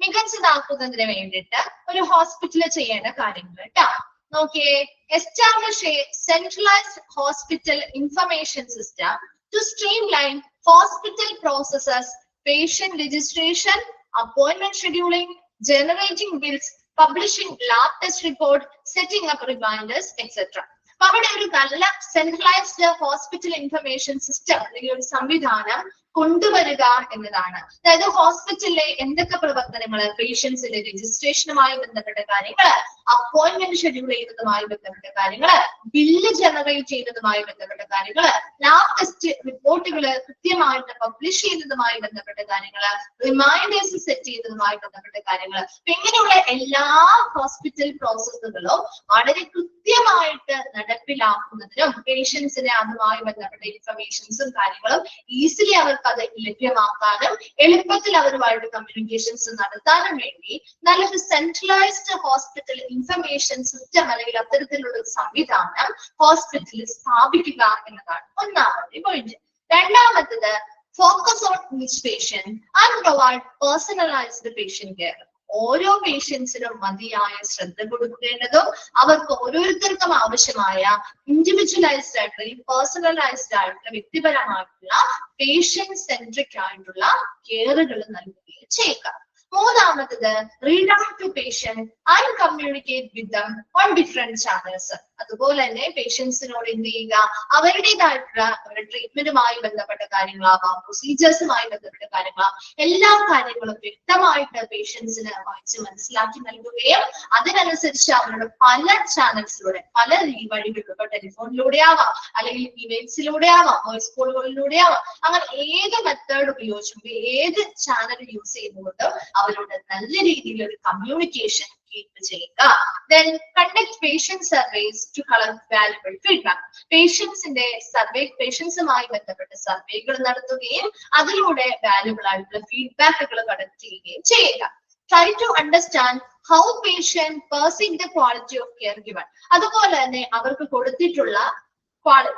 മികച്ചതാക്കുന്നതിന് വേണ്ടിയിട്ട് ഒരു ഹോസ്പിറ്റൽ ചെയ്യേണ്ട കാര്യങ്ങൾ കേട്ടോ. നോക്കിയേ, establish a centralised hospital information system to streamline hospital processes, patient registration, appointment scheduling, generating bills, publishing lab test report, setting up reminders, etc. അപ്പൊ അവിടെ ഒരു നല്ല സെൻട്രലൈസ്ഡ് ഹോസ്പിറ്റൽ ഇൻഫർമേഷൻ സിസ്റ്റം അല്ലെങ്കിൽ ഒരു സംവിധാനം കൊണ്ടുവരിക എന്നതാണ്. അതായത് ഹോസ്പിറ്റലിലെ എന്തൊക്കെ പ്രവർത്തനങ്ങള്, പേഷ്യൻസിന്റെ രജിസ്ട്രേഷനുമായി ബന്ധപ്പെട്ട കാര്യങ്ങള്, അപ്പോയിന്റ്മെന്റ് ഷെഡ്യൂൾ ചെയ്യുന്നതുമായി ബന്ധപ്പെട്ട കാര്യങ്ങള്, ബില്ല് ജനറേറ്റ് ചെയ്യുന്നതുമായി ബന്ധപ്പെട്ട കാര്യങ്ങള്, ലാബ് ടെസ്റ്റ് റിപ്പോർട്ടുകള് കൃത്യമായിട്ട് പബ്ലിഷ് ചെയ്യുന്നതുമായി ബന്ധപ്പെട്ട കാര്യങ്ങള്, റിമൈൻഡേഴ്സ് സെറ്റ് ചെയ്യുന്നതുമായി ബന്ധപ്പെട്ട കാര്യങ്ങള്. ഇങ്ങനെയുള്ള എല്ലാ ഹോസ്പിറ്റൽ പ്രോസസ്സുകളും വളരെ കൃത്യമായിട്ട് നടപ്പിലാക്കുന്നതിനും പേഷ്യൻസിനെ അതുമായി ബന്ധപ്പെട്ട ഇൻഫർമേഷൻസും കാര്യങ്ങളും ഈസിലി അവർക്ക് അത് ലഭ്യമാക്കാനും എളുപ്പത്തിൽ അവരുമായിട്ട് കമ്മ്യൂണിക്കേഷൻസ് നടത്താനും വേണ്ടി നല്ലൊരു സെൻട്രലൈസ്ഡ് ഹോസ്പിറ്റൽ ഇൻഫർമേഷൻ സിസ്റ്റം അല്ലെങ്കിൽ അത്തരത്തിലുള്ള ഒരു സംവിധാനം ഹോസ്പിറ്റലിൽ സ്ഥാപിക്കുക എന്നതാണ് ഒന്നാമത്തെ പോയിന്റ്. രണ്ടാമത്തത് focus on each patient and provide personalised patient care. ഓരോ പേഷ്യൻസിനും മതിയായ ശ്രദ്ധ കൊടുക്കേണ്ടതും അവർക്ക് ഓരോരുത്തർക്കും ആവശ്യമായ ഇൻഡിവിജ്വലൈസ്ഡ് ആയിട്ടുള്ള പേഴ്സണലൈസ്ഡ് ആയിട്ടുള്ള വ്യക്തിപരമായിട്ടുള്ള പേഷ്യന്റ് സെൻട്രിക് ആയിട്ടുള്ള കെയറുകൾ നൽകുകയും ചെയ്യുക. മൂന്നാമത്തത് read out to patient and communicate with them on different channels. അതുപോലെ തന്നെ പേഷ്യൻസിനോട് എന്ത് ചെയ്യുക, അവരുടേതായിട്ടുള്ള അവരുടെ ട്രീറ്റ്മെന്റുമായി ബന്ധപ്പെട്ട കാര്യങ്ങളാവാം, പ്രൊസീജിയേഴ്സുമായി ബന്ധപ്പെട്ട കാര്യങ്ങളാവാം, എല്ലാ കാര്യങ്ങളും വ്യക്തമായിട്ട് പേഷ്യൻസിന് വായിച്ച് മനസ്സിലാക്കി നൽകുകയും അതിനനുസരിച്ച് അവരുടെ പല ചാനൽസിലൂടെ പല വഴികളിലൂടെ, ഇപ്പൊ ടെലിഫോണിലൂടെ ആവാം, അല്ലെങ്കിൽ ഇമെയിൽസിലൂടെ ആവാം, വോയിസ് കോളുകളിലൂടെ ആവാം, അങ്ങനെ ഏത് മെത്തേഡ് ഉപയോഗിച്ചുകൊണ്ട് ഏത് ചാനൽ യൂസ് ചെയ്യുന്നുകൊണ്ടും അവരോട് നല്ല രീതിയിൽ ഒരു കമ്മ്യൂണിക്കേഷൻ കീപ്പ് ചെയ്യുക. Then conduct patient surveys to collect valuable feedback. പേഷ്യൻസിന്റെ പേഷ്യൻസുമായി ബന്ധപ്പെട്ട സർവേകൾ നടത്തുകയും അതിലൂടെ വാല്യുബിൾ ആയിട്ടുള്ള ഫീഡ്ബാക്കുകൾ കളക്ട് ചെയ്യുകയും ചെയ്യുക. Try to understand how patient perceive the quality of care given. അതുപോലെ തന്നെ അവർക്ക് കൊടുത്തിട്ടുള്ള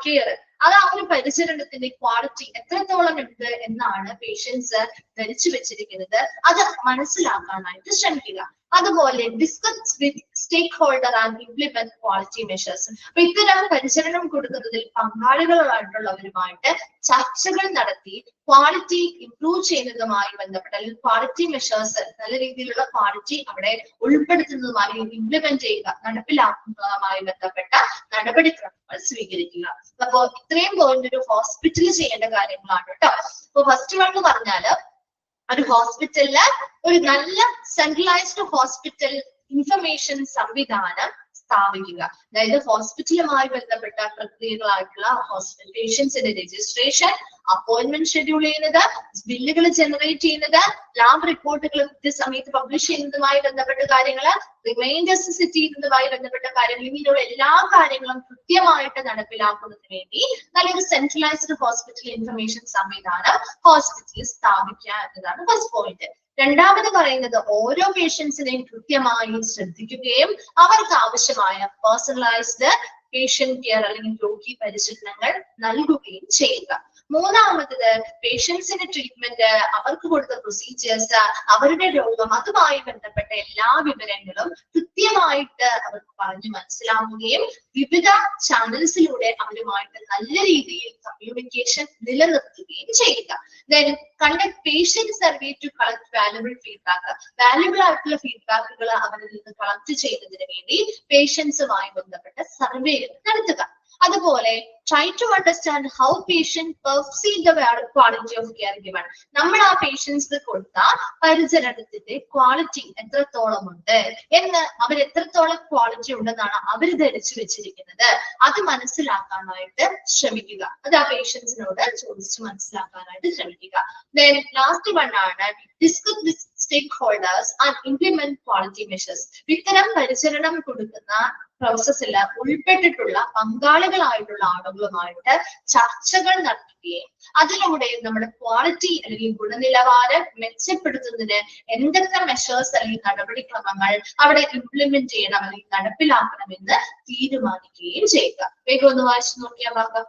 കെയർ, അത് ആ ഒരു പരിചരണത്തിന്റെ ക്വാളിറ്റി എത്രത്തോളം ഉണ്ട് എന്നാണ് പേഷ്യൻസ് ധരിച്ചു വെച്ചിരിക്കുന്നത്, അത് മനസ്സിലാക്കാനായിട്ട് ശ്രമിക്കുക. അതുപോലെ discuss with stakeholder and implement quality measures. അപ്പൊ ഇത്തരം പരിചരണം കൊടുക്കുന്നതിൽ പങ്കാളികളായിട്ടുള്ളവരുമായിട്ട് ചർച്ചകൾ നടത്തി ക്വാളിറ്റി ഇംപ്രൂവ് ചെയ്യുന്നതുമായി ബന്ധപ്പെട്ട അല്ലെങ്കിൽ ക്വാളിറ്റി മെഷേഴ്സ് നല്ല രീതിയിലുള്ള ക്വാളിറ്റി അവിടെ ഉൾപ്പെടുത്തുന്നതുമായി ഇംപ്ലിമെന്റ് ചെയ്യുക, നടപ്പിലാക്കുന്നതുമായി ബന്ധപ്പെട്ട നടപടിക്രമങ്ങൾ സ്വീകരിക്കുക. അപ്പോ ഇത്രയും പോയിന്റ് ഒരു ഹോസ്പിറ്റലിൽ ചെയ്യേണ്ട കാര്യങ്ങളാണ് കേട്ടോ. അപ്പൊ ഫസ്റ്റ് വൺ എന്ന് പറഞ്ഞാല് ഒരു ഹോസ്പിറ്റലില് ഒരു നല്ല സെൻട്രലൈസ്ഡ് ഹോസ്പിറ്റൽ ഇൻഫർമേഷൻ സംവിധാനം സ്ഥാപിക്കുക. അതായത് ഹോസ്പിറ്റലുമായി ബന്ധപ്പെട്ട പ്രക്രിയകളായിട്ടുള്ള ഹോസ്പിറ്റൽ പേഷ്യൻസിന്റെ രജിസ്ട്രേഷൻ, അപ്പോയിന്റ്മെന്റ് ഷെഡ്യൂൾ ചെയ്യുന്നത്, ബില്ലുകൾ ജനറേറ്റ് ചെയ്യുന്നത്, ലാബ് റിപ്പോർട്ടുകൾ കൃത്യസമയത്ത് പബ്ലിഷ് ചെയ്യുന്നതുമായി ബന്ധപ്പെട്ട കാര്യങ്ങൾ, റിമൈൻഡേഴ്സ് സെറ്റ് ചെയ്യുന്നതുമായി ബന്ധപ്പെട്ട കാര്യങ്ങൾ, ഇങ്ങനെയുള്ള എല്ലാ കാര്യങ്ങളും കൃത്യമായിട്ട് നടപ്പിലാക്കുന്നതിന് വേണ്ടി നല്ലൊരു സെൻട്രലൈസ്ഡ് ഹോസ്പിറ്റൽ ഇൻഫർമേഷൻ സംവിധാനം ഹോസ്പിറ്റലിൽ സ്ഥാപിക്കുക എന്നതാണ് ഫസ്റ്റ് പോയിന്റ്. രണ്ടാമത് പറയുന്നത് ഓരോ പേഷ്യൻസിനെയും കൃത്യമായി ശ്രദ്ധിക്കുകയും അവർക്ക് ആവശ്യമായ പേഴ്സണലൈസ്ഡ് പേഷ്യന്റ് കെയർ അല്ലെങ്കിൽ രോഗി പരിചരണങ്ങൾ നൽകുകയും ചെയ്യുക. മൂന്നാമത്തത് പേഷ്യൻസിന്റെ ട്രീറ്റ്മെന്റ്, അവർക്ക് കൊടുത്ത പ്രൊസീജിയേഴ്സ്, അവരുടെ രോഗം, അതുമായി ബന്ധപ്പെട്ട എല്ലാ വിവരങ്ങളും കൃത്യമായിട്ട് അവർക്ക് പറഞ്ഞു മനസ്സിലാവുകയും വിവിധ ചാനൽസിലൂടെ അവരുമായിട്ട് നല്ല രീതിയിൽ കമ്മ്യൂണിക്കേഷൻ നിലനിർത്തുകയും ചെയ്യുക. Then conduct patient survey to collect valuable feedback. Valuable ആയിട്ടുള്ള ഫീഡ്ബാക്കുകൾ അവരിൽ നിന്ന് കളക്ട് ചെയ്യുന്നതിന് വേണ്ടി പേഷ്യൻസുമായി ബന്ധപ്പെട്ട സർവേകൾ നടത്തുക. അതുപോലെ try to understand how patient perceive the quality of care given. നമ്മൾ ആ പേഷ്യൻസ് കൊടുത്ത പരിചരണത്തിന്റെ ക്വാളിറ്റി എത്രത്തോളം ഉണ്ട് എന്ന്, അവർ എത്രത്തോളം ക്വാളിറ്റി ഉണ്ടെന്നാണ് അവർ ധരിച്ചു വെച്ചിരിക്കുന്നത്, അത് മനസ്സിലാക്കാനായിട്ട് ശ്രമിക്കുക. അത് ആ പേഷ്യൻസിനോട് ചോദിച്ച് മനസ്സിലാക്കാനായിട്ട് ശ്രമിക്കുക. Then last one ആണ് discuss with stakeholders and implement quality measures. ഇത്തരം പരിചരണം കൊടുക്കുന്ന പ്രോസസ്സിൽ ഉൾപ്പെട്ടിട്ടുള്ള പങ്കാളികളായിട്ടുള്ള ആളുകളുമായിട്ട് ചർച്ചകൾ നടത്തുകയും അതിലൂടെ നമ്മുടെ ക്വാളിറ്റി അല്ലെങ്കിൽ ഗുണനിലവാരം മെച്ചപ്പെടുത്തുന്നതിന് എന്തൊക്കെ മെഷേഴ്സ് അല്ലെങ്കിൽ നടപടിക്രമങ്ങൾ അവിടെ ഇംപ്ലിമെന്റ് ചെയ്യണം അല്ലെങ്കിൽ നടപ്പിലാക്കണമെന്ന് തീരുമാനിക്കുകയും ചെയ്യുക. വേഗം ഒന്ന് വായിച്ചു നോക്കിയാൽ ഭാഗം.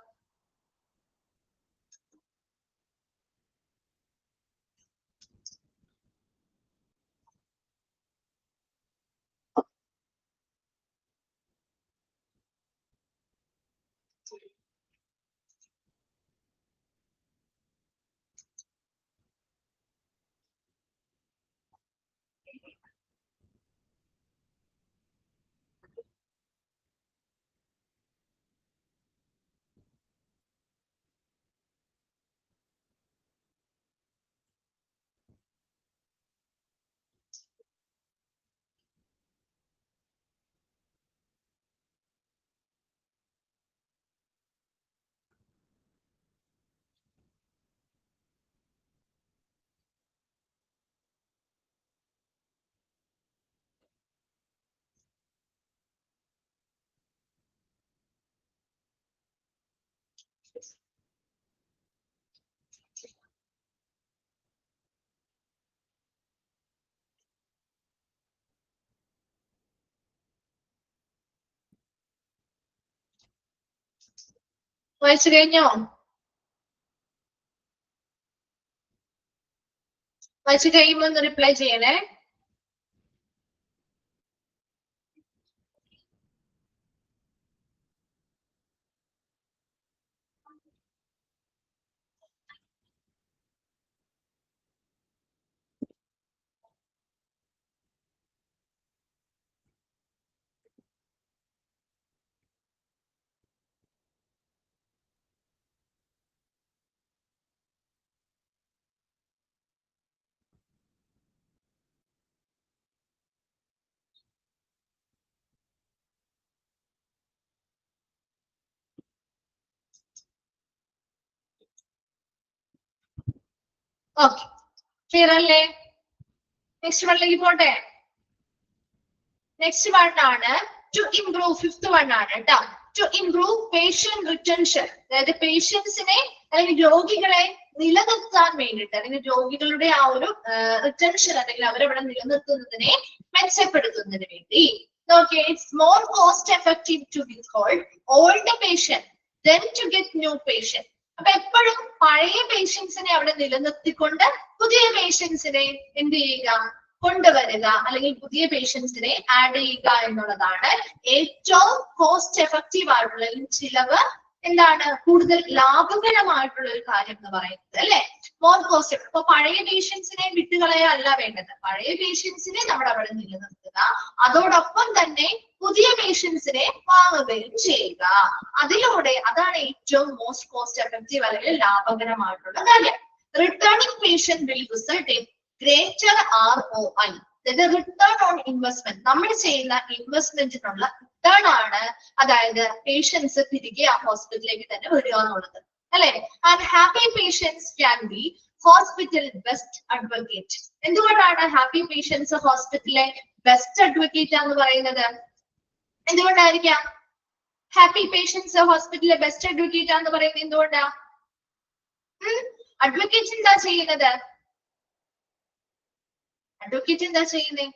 വായിച്ചു കഴിഞ്ഞോ? വായിച്ചു കഴിയുമ്പോ ഒന്ന് റിപ്ലൈ ചെയ്യണേ. ഓക്കെ, ക്ലിയർ അല്ലേ? നെക്സ്റ്റ് വണ്ണിലേക്ക് പോട്ടെ. നെക്സ്റ്റ് വൺ ആണ് ടു ഇംപ്രൂവ്, ഫിഫ്ത് വൺ ആണ് കേട്ടോ. ടു ഇംപ്രൂവ് പേഷ്യന്റ് റിട്ടൻഷൻ, അതായത് പേഷ്യൻസിനെ അല്ലെങ്കിൽ രോഗികളെ നിലനിർത്താൻ വേണ്ടിയിട്ട്, അല്ലെങ്കിൽ രോഗികളുടെ ആ ഒരു റിട്ടൻഷൻ അല്ലെങ്കിൽ അവരവിടെ നിലനിർത്തുന്നതിനെ മെച്ചപ്പെടുത്തുന്നതിന് വേണ്ടി. നോക്കിയേ, it's more cost effective to withhold old patient than to get new patient. അപ്പൊ എപ്പോഴും പഴയ പേഷ്യൻസിനെ അവിടെ നിലനിർത്തിക്കൊണ്ട് പുതിയ പേഷ്യൻസിനെ എന്ത് ചെയ്യുക, കൊണ്ടുവരിക, അല്ലെങ്കിൽ പുതിയ പേഷ്യൻസിനെ ആഡ് ചെയ്യുക എന്നുള്ളതാണ് ഏറ്റവും കോസ്റ്റ് എഫക്റ്റീവ് ആയിട്ടുള്ള, ചിലവ് എന്താണ് കൂടുതൽ ലാഭകരമായിട്ടുള്ള ഒരു കാര്യം എന്ന് പറയുന്നത് അല്ലെ. More cost. അപ്പൊ പഴയ പേഷ്യൻസിനെ വിട്ടുകളയല്ല വേണ്ടത്, പഴയ പേഷ്യൻസിനെ നമ്മൾ അവിടെ നിലനിർത്തുക, അതോടൊപ്പം തന്നെ പുതിയ പേഷ്യൻസിനെ വാങ്ങുകയും ചെയ്യുക. അതിലൂടെ അതാണ് ഏറ്റവും മോസ്റ്റ് കോസ്റ്റ് എഫക്റ്റീവ് അല്ലെങ്കിൽ ലാഭകരമായിട്ടുള്ള കാര്യം. Returning patient will result in greater ROI, അതായത് റിട്ടേൺ ഓൺ ഇൻവെസ്റ്റ്മെന്റ്. നമ്മൾ ചെയ്യുന്ന ഇൻവെസ്റ്റ്മെന്റിനുള്ള റിട്ടേൺ ആണ്, അതായത് പേഷ്യൻസ് തിരികെ ആ ഹോസ്പിറ്റലിലേക്ക് തന്നെ വരിക എന്നുള്ളത് അല്ലെ. And happy patients can be hospital best advocate. എന്തുകൊണ്ടാണ് ഹാപ്പി പേഷ്യൻസ് ഹോസ്പിറ്റലിലെ ബെസ്റ്റ് അഡ്വക്കേറ്റ് എന്ന് പറയുന്നത്? എന്തുകൊണ്ടായിരിക്കാം ഹാപ്പി പേഷ്യൻസ് ഹോസ്പിറ്റലിലെ ബെസ്റ്റ് അഡ്വക്കേറ്റ് എന്ന് പറയുന്നത്? എന്തുകൊണ്ടാ? അഡ്വക്കേറ്റ് എന്താ ചെയ്യുന്നത്? അഡ്വക്കേറ്റ് എന്താ ചെയ്യുന്നേ?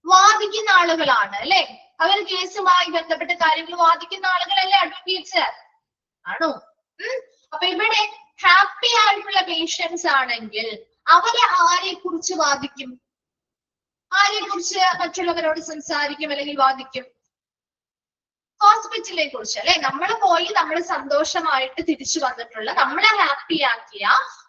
വാദിക്കുന്ന ആളുകളാണ് അല്ലെ. അവർ കേസുമായി ബന്ധപ്പെട്ട കാര്യങ്ങൾ വാദിക്കുന്ന ആളുകളല്ലേ അഡ്വക്കേറ്റ്സ്? ആണോ? അപ്പൊ ഇവിടെ ഹാപ്പി ആയിട്ടുള്ള പേഷ്യൻസ് ആണെങ്കിൽ അവരെ ആരെ കുറിച്ച് വാദിക്കും? ആരെ കുറിച്ച് മറ്റുള്ളവരോട് സംസാരിക്കും അല്ലെങ്കിൽ വാദിക്കും? ഹോസ്പിറ്റലിനെ കുറിച്ച് അല്ലെ. നമ്മൾ പോയി നമ്മൾ സന്തോഷമായിട്ട് തിരിച്ചു വന്നിട്ടുള്ള, നമ്മളെ ഹാപ്പി ആക്കിയ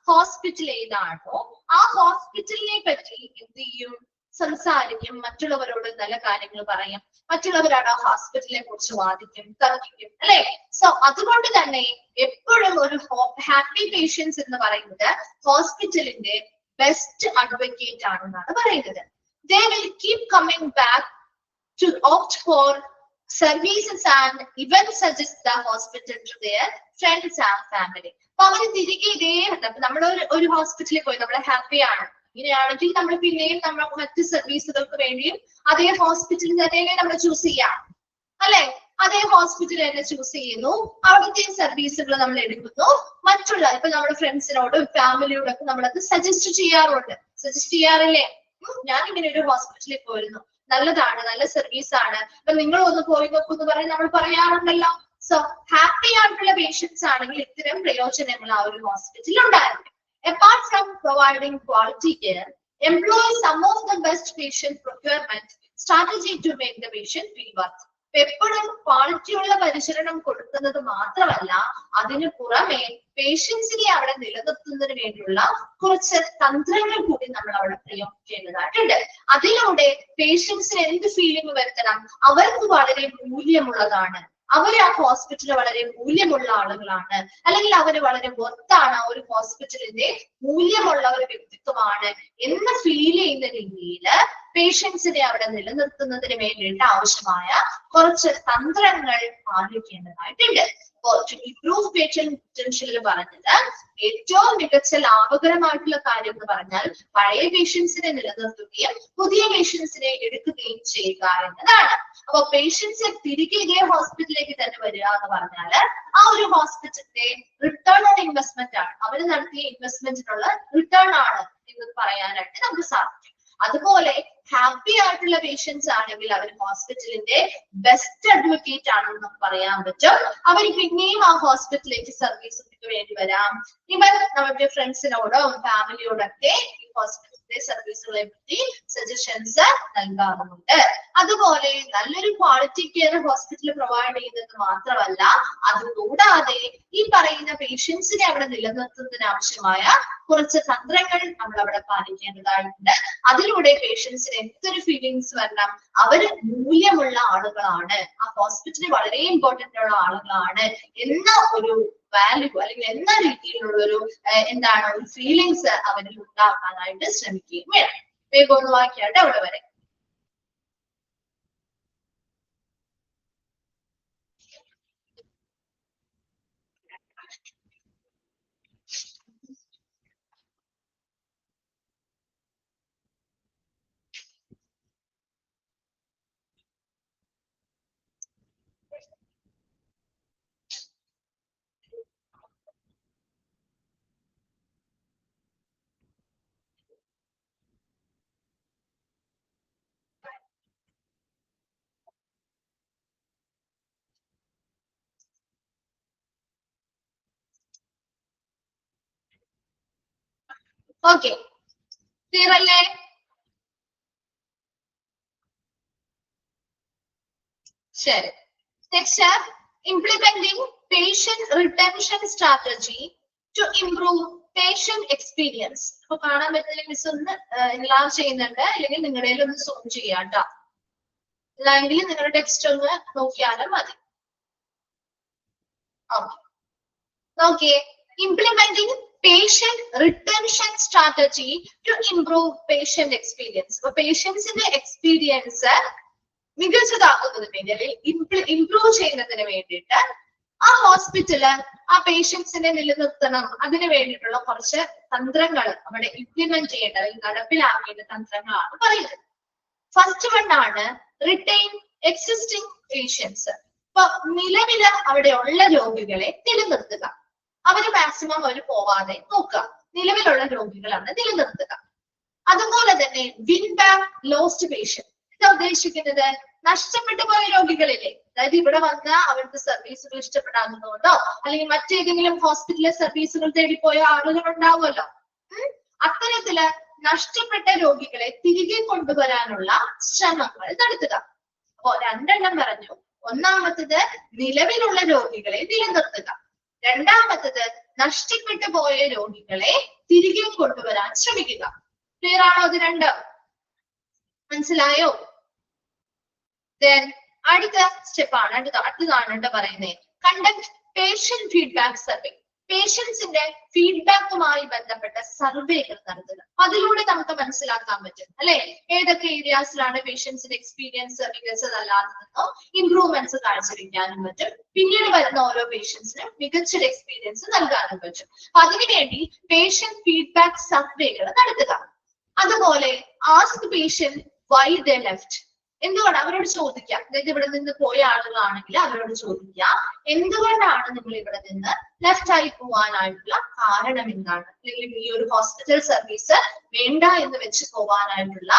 ഹോസ്പിറ്റൽ ഏതാണോ ആ ഹോസ്പിറ്റലിനെ പറ്റി എന്ത് ചെയ്യും? സംസാരിക്കും, മറ്റുള്ളവരോട് നല്ല കാര്യങ്ങൾ പറയും, മറ്റുള്ളവരാണ് ആ ഹോസ്പിറ്റലിനെ കുറിച്ച് വാദിക്കും, തർക്കിക്കും അല്ലെ. സോ അതുകൊണ്ട് തന്നെ എപ്പോഴും ഒരു ഹാപ്പി പേഷ്യൻസ് എന്ന് പറയുന്നത് ഹോസ്പിറ്റലിന്റെ ബെസ്റ്റ് അഡ്വക്കേറ്റ് ആണെന്നാണ് പറയുന്നത്. They will keep coming back to opt for services and even suggest the hospital to their friends and family. അപ്പൊ അവര് തിരികെ ഇതേ നമ്മൾ ഒരു ഹോസ്പിറ്റലിൽ പോയി നമ്മളെ ഹാപ്പിയാണ്, ഇങ്ങനെയാണെങ്കിൽ നമ്മൾ പിന്നെയും നമ്മൾ മറ്റ് സർവീസുകൾക്ക് വേണ്ടിയും അതേ ഹോസ്പിറ്റലിൽ തന്നെ നമ്മൾ ചൂസ് ചെയ്യാം അല്ലെ. അതേ ഹോസ്പിറ്റൽ തന്നെ ചൂസ് ചെയ്യുന്നു, അവിടുത്തെ സർവീസുകൾ നമ്മൾ എടുക്കുന്നു, മറ്റുള്ള ഇപ്പൊ നമ്മുടെ ഫ്രണ്ട്സിനോടും ഫാമിലിയോടൊക്കെ നമ്മളത് സജസ്റ്റ് ചെയ്യാറുണ്ട്. സജസ്റ്റ് ചെയ്യാറില്ലേ? ഞാൻ ഇങ്ങനെ ഒരു ഹോസ്പിറ്റലിൽ പോയിരുന്നു, നല്ലതാണ്, നല്ല സർവീസ് ആണ്, അപ്പൊ നിങ്ങൾ ഒന്ന് പോയി നോക്കൂ എന്ന് പറഞ്ഞ് നമ്മൾ പറയാറുണ്ടല്ലോ. സോ ഹാപ്പി ആയിട്ടുള്ള പേഷ്യൻസ് ആണെങ്കിൽ ഇത്തരം പ്രയോജനങ്ങൾ ആ ഒരു ഹോസ്പിറ്റലിൽ ഉണ്ടായിരുന്നു. Apart from providing quality care, employ some of the best patient procurement strategy to make the patient feel worth. എപ്പോഴും ക്വാളിറ്റിയുള്ള പരിചരണം കൊടുക്കുന്നത് മാത്രമല്ല, അതിന് പുറമെ പേഷ്യൻസിനെ അവിടെ നിലനിർത്തുന്നതിന് വേണ്ടിയുള്ള കുറച്ച് തന്ത്രങ്ങൾ കൂടി നമ്മൾ അവിടെ പ്രയോഗിക്കേണ്ടതായിട്ടുണ്ട്. അതിലൂടെ പേഷ്യൻസിന് എന്ത് ഫീലിംഗ് വരുത്തണം? അവർക്ക് വളരെ മൂല്യമുള്ളതാണ്, അവർ ആ ഹോസ്പിറ്റൽ വളരെ മൂല്യമുള്ള ആളുകളാണ്, അല്ലെങ്കിൽ അവര് വളരെ വർത്താണ്, ആ ഒരു ഹോസ്പിറ്റലിന്റെ മൂല്യമുള്ള ഒരു വ്യക്തിത്വമാണ് എന്ന് ഫീൽ ചെയ്യുന്ന രീതിയിൽ പേഷ്യൻസിനെ അവിടെ നിലനിർത്തുന്നതിന് വേണ്ടിയിട്ട് ആവശ്യമായ കുറച്ച് തന്ത്രങ്ങൾ പാലിക്കേണ്ടതായിട്ടുണ്ട്. ഇംപ്രൂവ് പേഷ്യന്റ് റിട്ടൻഷനിൽ പറഞ്ഞത് ഏറ്റവും മികച്ച ലാഭകരമായിട്ടുള്ള കാര്യം എന്ന് പറഞ്ഞാൽ പഴയ പേഷ്യൻസിനെ നിലനിർത്തുകയും പുതിയ പേഷ്യൻസിനെ എടുക്കുകയും ചെയ്യുക എന്നതാണ്. അപ്പൊ പേഷ്യൻസ് തിരികെ ഇതേ ഹോസ്പിറ്റലിലേക്ക് തന്നെ വരിക എന്ന് പറഞ്ഞാൽ ആ ഒരു ഹോസ്പിറ്റലിന്റെ റിട്ടേൺ ഓൺ ഇൻവെസ്റ്റ്മെന്റ് ആണ്, അവർ നടത്തിയ ഇൻവെസ്റ്റ്മെന്റിനുള്ള റിട്ടേൺ ആണ് എന്ന് പറയാനായിട്ട് നമുക്ക് സാധിക്കും. അതുപോലെ ഹാപ്പി ആയിട്ടുള്ള പേഷ്യൻസ് ആണെങ്കിൽ അവർ ഹോസ്പിറ്റലിന്റെ ബെസ്റ്റ് അഡ്വക്കേറ്റ് ആണെന്ന് നമുക്ക് പറയാൻ പറ്റും. അവർ പിന്നെയും ആ ഹോസ്പിറ്റലിലേക്ക് സർവീസിന് വേണ്ടി വരാം. ഇവൻ നമ്മുടെ ഫ്രണ്ട്സിനോടോ ഫാമിലിയോടൊക്കെ ഈ ഹോസ്പിറ്റലിലെ സർവീസുകളെ പറ്റി സജഷൻസ് നൽകാറുണ്ട്. അതുപോലെ നല്ലൊരു ക്വാളിറ്റി കെയർ ഹോസ്പിറ്റൽ പ്രൊവൈഡ് ചെയ്യുന്നത് മാത്രമല്ല, അതുകൂടാതെ ഈ പറയുന്ന പേഷ്യൻസിനെ അവിടെ നിലനിർത്തുന്നതിന് ആവശ്യമായ കുറച്ച് തന്ത്രങ്ങൾ നമ്മൾ അവിടെ പാലിക്കേണ്ടതായിട്ടുണ്ട്. അതിലൂടെ പേഷ്യൻസിന് എന്തൊരു ഫീലിങ്സ് വരണം, അവര് മൂല്യമുള്ള ആളുകളാണ്, ആ ഹോസ്പിറ്റലിൽ വളരെ ഇമ്പോർട്ടന്റ് ഉള്ള ആളുകളാണ് എന്ന ഒരു വാല്യൂ അല്ലെങ്കിൽ എന്ന രീതിയിലുള്ള ഒരു എന്താണ് ഒരു ഫീലിങ്സ് അവരിൽ ഉണ്ടാക്കാനായിട്ട് ശ്രമിക്കുകയും വേണം. വേഗം ഒന്ന് വായിക്കാട്ടെ അവിടെ വരെ. ഓക്കെ, ക്ലിയർ അല്ലേ? ശരി. Next, implementing patient retention strategy to improve patient experience. അപ്പൊ കാണാൻ പറ്റുന്ന മിസ് ഒന്ന് എൻലാർജ് ചെയ്യുന്നുണ്ട്, അല്ലെങ്കിൽ നിങ്ങളുടെ ഒന്ന് സൂം ചെയ്യാം കേട്ടോ, അല്ലെങ്കിൽ നിങ്ങളുടെ ടെക്സ്റ്റ് ഒന്ന് നോക്കിയാലും മതി. Okay, implementing patient retention strategy to improve patient experience. അപ്പൊ പേഷ്യൻസിന്റെ എക്സ്പീരിയൻസ് മികച്ചതാക്കുന്നതിന് വേണ്ടി അല്ലെങ്കിൽ ഇംപ്രൂവ് ചെയ്യുന്നതിന് വേണ്ടിയിട്ട് ആ ഹോസ്പിറ്റല് ആ പേഷ്യൻസിനെ നിലനിർത്തണം. അതിന് വേണ്ടിയിട്ടുള്ള കുറച്ച് തന്ത്രങ്ങൾ അവിടെ ഇംപ്ലിമെന്റ് ചെയ്യേണ്ട അല്ലെങ്കിൽ നടപ്പിലാക്കേണ്ട തന്ത്രങ്ങളാണ് പറയുന്നത്. ഫസ്റ്റ് വൺ ആണ് റിട്ടൈൻ എക്സിസ്റ്റിംഗ് പേഷ്യൻസ്. ഇപ്പൊ നിലവില് അവിടെ ഉള്ള രോഗികളെ നിലനിർത്തുക, അവര് മാക്സിമം അവർ പോവാതെ നോക്കുക, നിലവിലുള്ള രോഗികളാണ് നിലനിർത്തുക. അതുപോലെ തന്നെ വിൻ ബാക്ക് ലോസ്റ്റ് പേഷ്യന്റ്. എന്താ ഉദ്ദേശിക്കുന്നത്? നഷ്ടപ്പെട്ടു പോയ രോഗികളില്ലേ, അതായത് ഇവിടെ വന്ന അവരുടെ സർവീസുകൾ ഇഷ്ടപ്പെടാത്തതുകൊണ്ടോ അല്ലെങ്കിൽ മറ്റേതെങ്കിലും ഹോസ്പിറ്റലിലെ സർവീസുകൾ തേടിപ്പോയ ആളുകൾ ഉണ്ടാവുമല്ലോ, അത്തരത്തില് നഷ്ടപ്പെട്ട രോഗികളെ തിരികെ കൊണ്ടുവരാനുള്ള ശ്രമങ്ങൾ നടത്തുക. അപ്പോ രണ്ടെണ്ണം പറഞ്ഞു. ഒന്നാമത്തത് നിലവിലുള്ള രോഗികളെ നിലനിർത്തുക, രണ്ടാമത്തത് നഷ്ടപ്പെട്ടു പോയ രോഗികളെ തിരികെ കൊണ്ടുവരാൻ ശ്രമിക്കുക. ക്ലിയർ ആണോ? അത് രണ്ടും മനസ്സിലായോ? Then അടുത്ത സ്റ്റെപ്പാണ് അടുത്തതാണ് പറയുന്നത് കണ്ടക്ട് പേഷ്യന്റ് ഫീഡ്ബാക്ക് സർവേ. പേഷ്യൻസിന്റെ ഫീഡ്ബാക്കുമായി ബന്ധപ്പെട്ട സർവേകൾ നടത്തുക. അതിലൂടെ നമുക്ക് മനസ്സിലാക്കാൻ പറ്റും അല്ലെ, ഏതൊക്കെ ഏരിയാസിലാണ് പേഷ്യൻസിന്റെ എക്സ്പീരിയൻസ് മികച്ചതല്ലാത്തതെന്നോ ഇംപ്രൂവ്മെന്റ്സ് കാഴ്ചവെക്കാനും പറ്റും. പിന്നീട് വരുന്ന ഓരോ പേഷ്യൻസിനും മികച്ചൊരു എക്സ്പീരിയൻസ് നൽകാനും പറ്റും. അപ്പൊ അതിനുവേണ്ടി പേഷ്യന്റ് ഫീഡ്ബാക്ക് സർവേകൾ നടത്തുക. അതുപോലെ ask patient why they left. എന്തുകൊണ്ട് അവരോട് ചോദിക്കാം, അതായത് ഇവിടെ നിന്ന് പോയ ആളുകളാണെങ്കിൽ അവരോട് ചോദിക്കാം, എന്തുകൊണ്ടാണ് നിങ്ങൾ ഇവിടെ നിന്ന് ലെഫ്റ്റ് ആയി പോവാനായിട്ടുള്ള കാരണം എന്താണ്, അല്ലെങ്കിൽ ഈ ഒരു ഹോസ്പിറ്റൽ സർവീസ് വേണ്ട എന്ന് വെച്ച് പോവാനായിട്ടുള്ള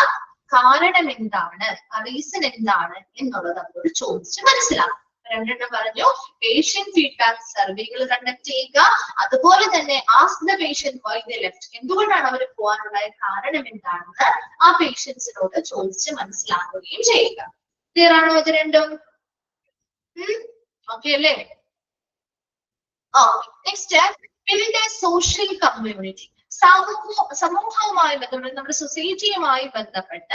കാരണം എന്താണ്, റീസൺ എന്താണ് എന്നുള്ളത് അവരോട് ചോദിച്ച് മനസ്സിലാക്കാം. രണ്ടെണ്ണം പറഞ്ഞു. പേഷ്യന്റ് ഫീഡ്ബാക്ക് സർവേകൾ കണ്ടക്ട് ചെയ്യുക, അതുപോലെ തന്നെ ask the patient why they left. എന്തുകൊണ്ടാണ് അവർ പോകാനുള്ള കാരണം എന്താണെന്ന് ആ പേഷ്യൻസിനോട് ചോദിച്ച് മനസ്സിലാക്കുകയും ചെയ്യുക. ക്ലിയർ ആണോ ഇത് രണ്ടും? ഓക്കെ അല്ലേ? Next, build A social community. സമൂഹവുമായി ബന്ധപ്പെട്ട് നമ്മുടെ സൊസൈറ്റിയുമായി ബന്ധപ്പെട്ട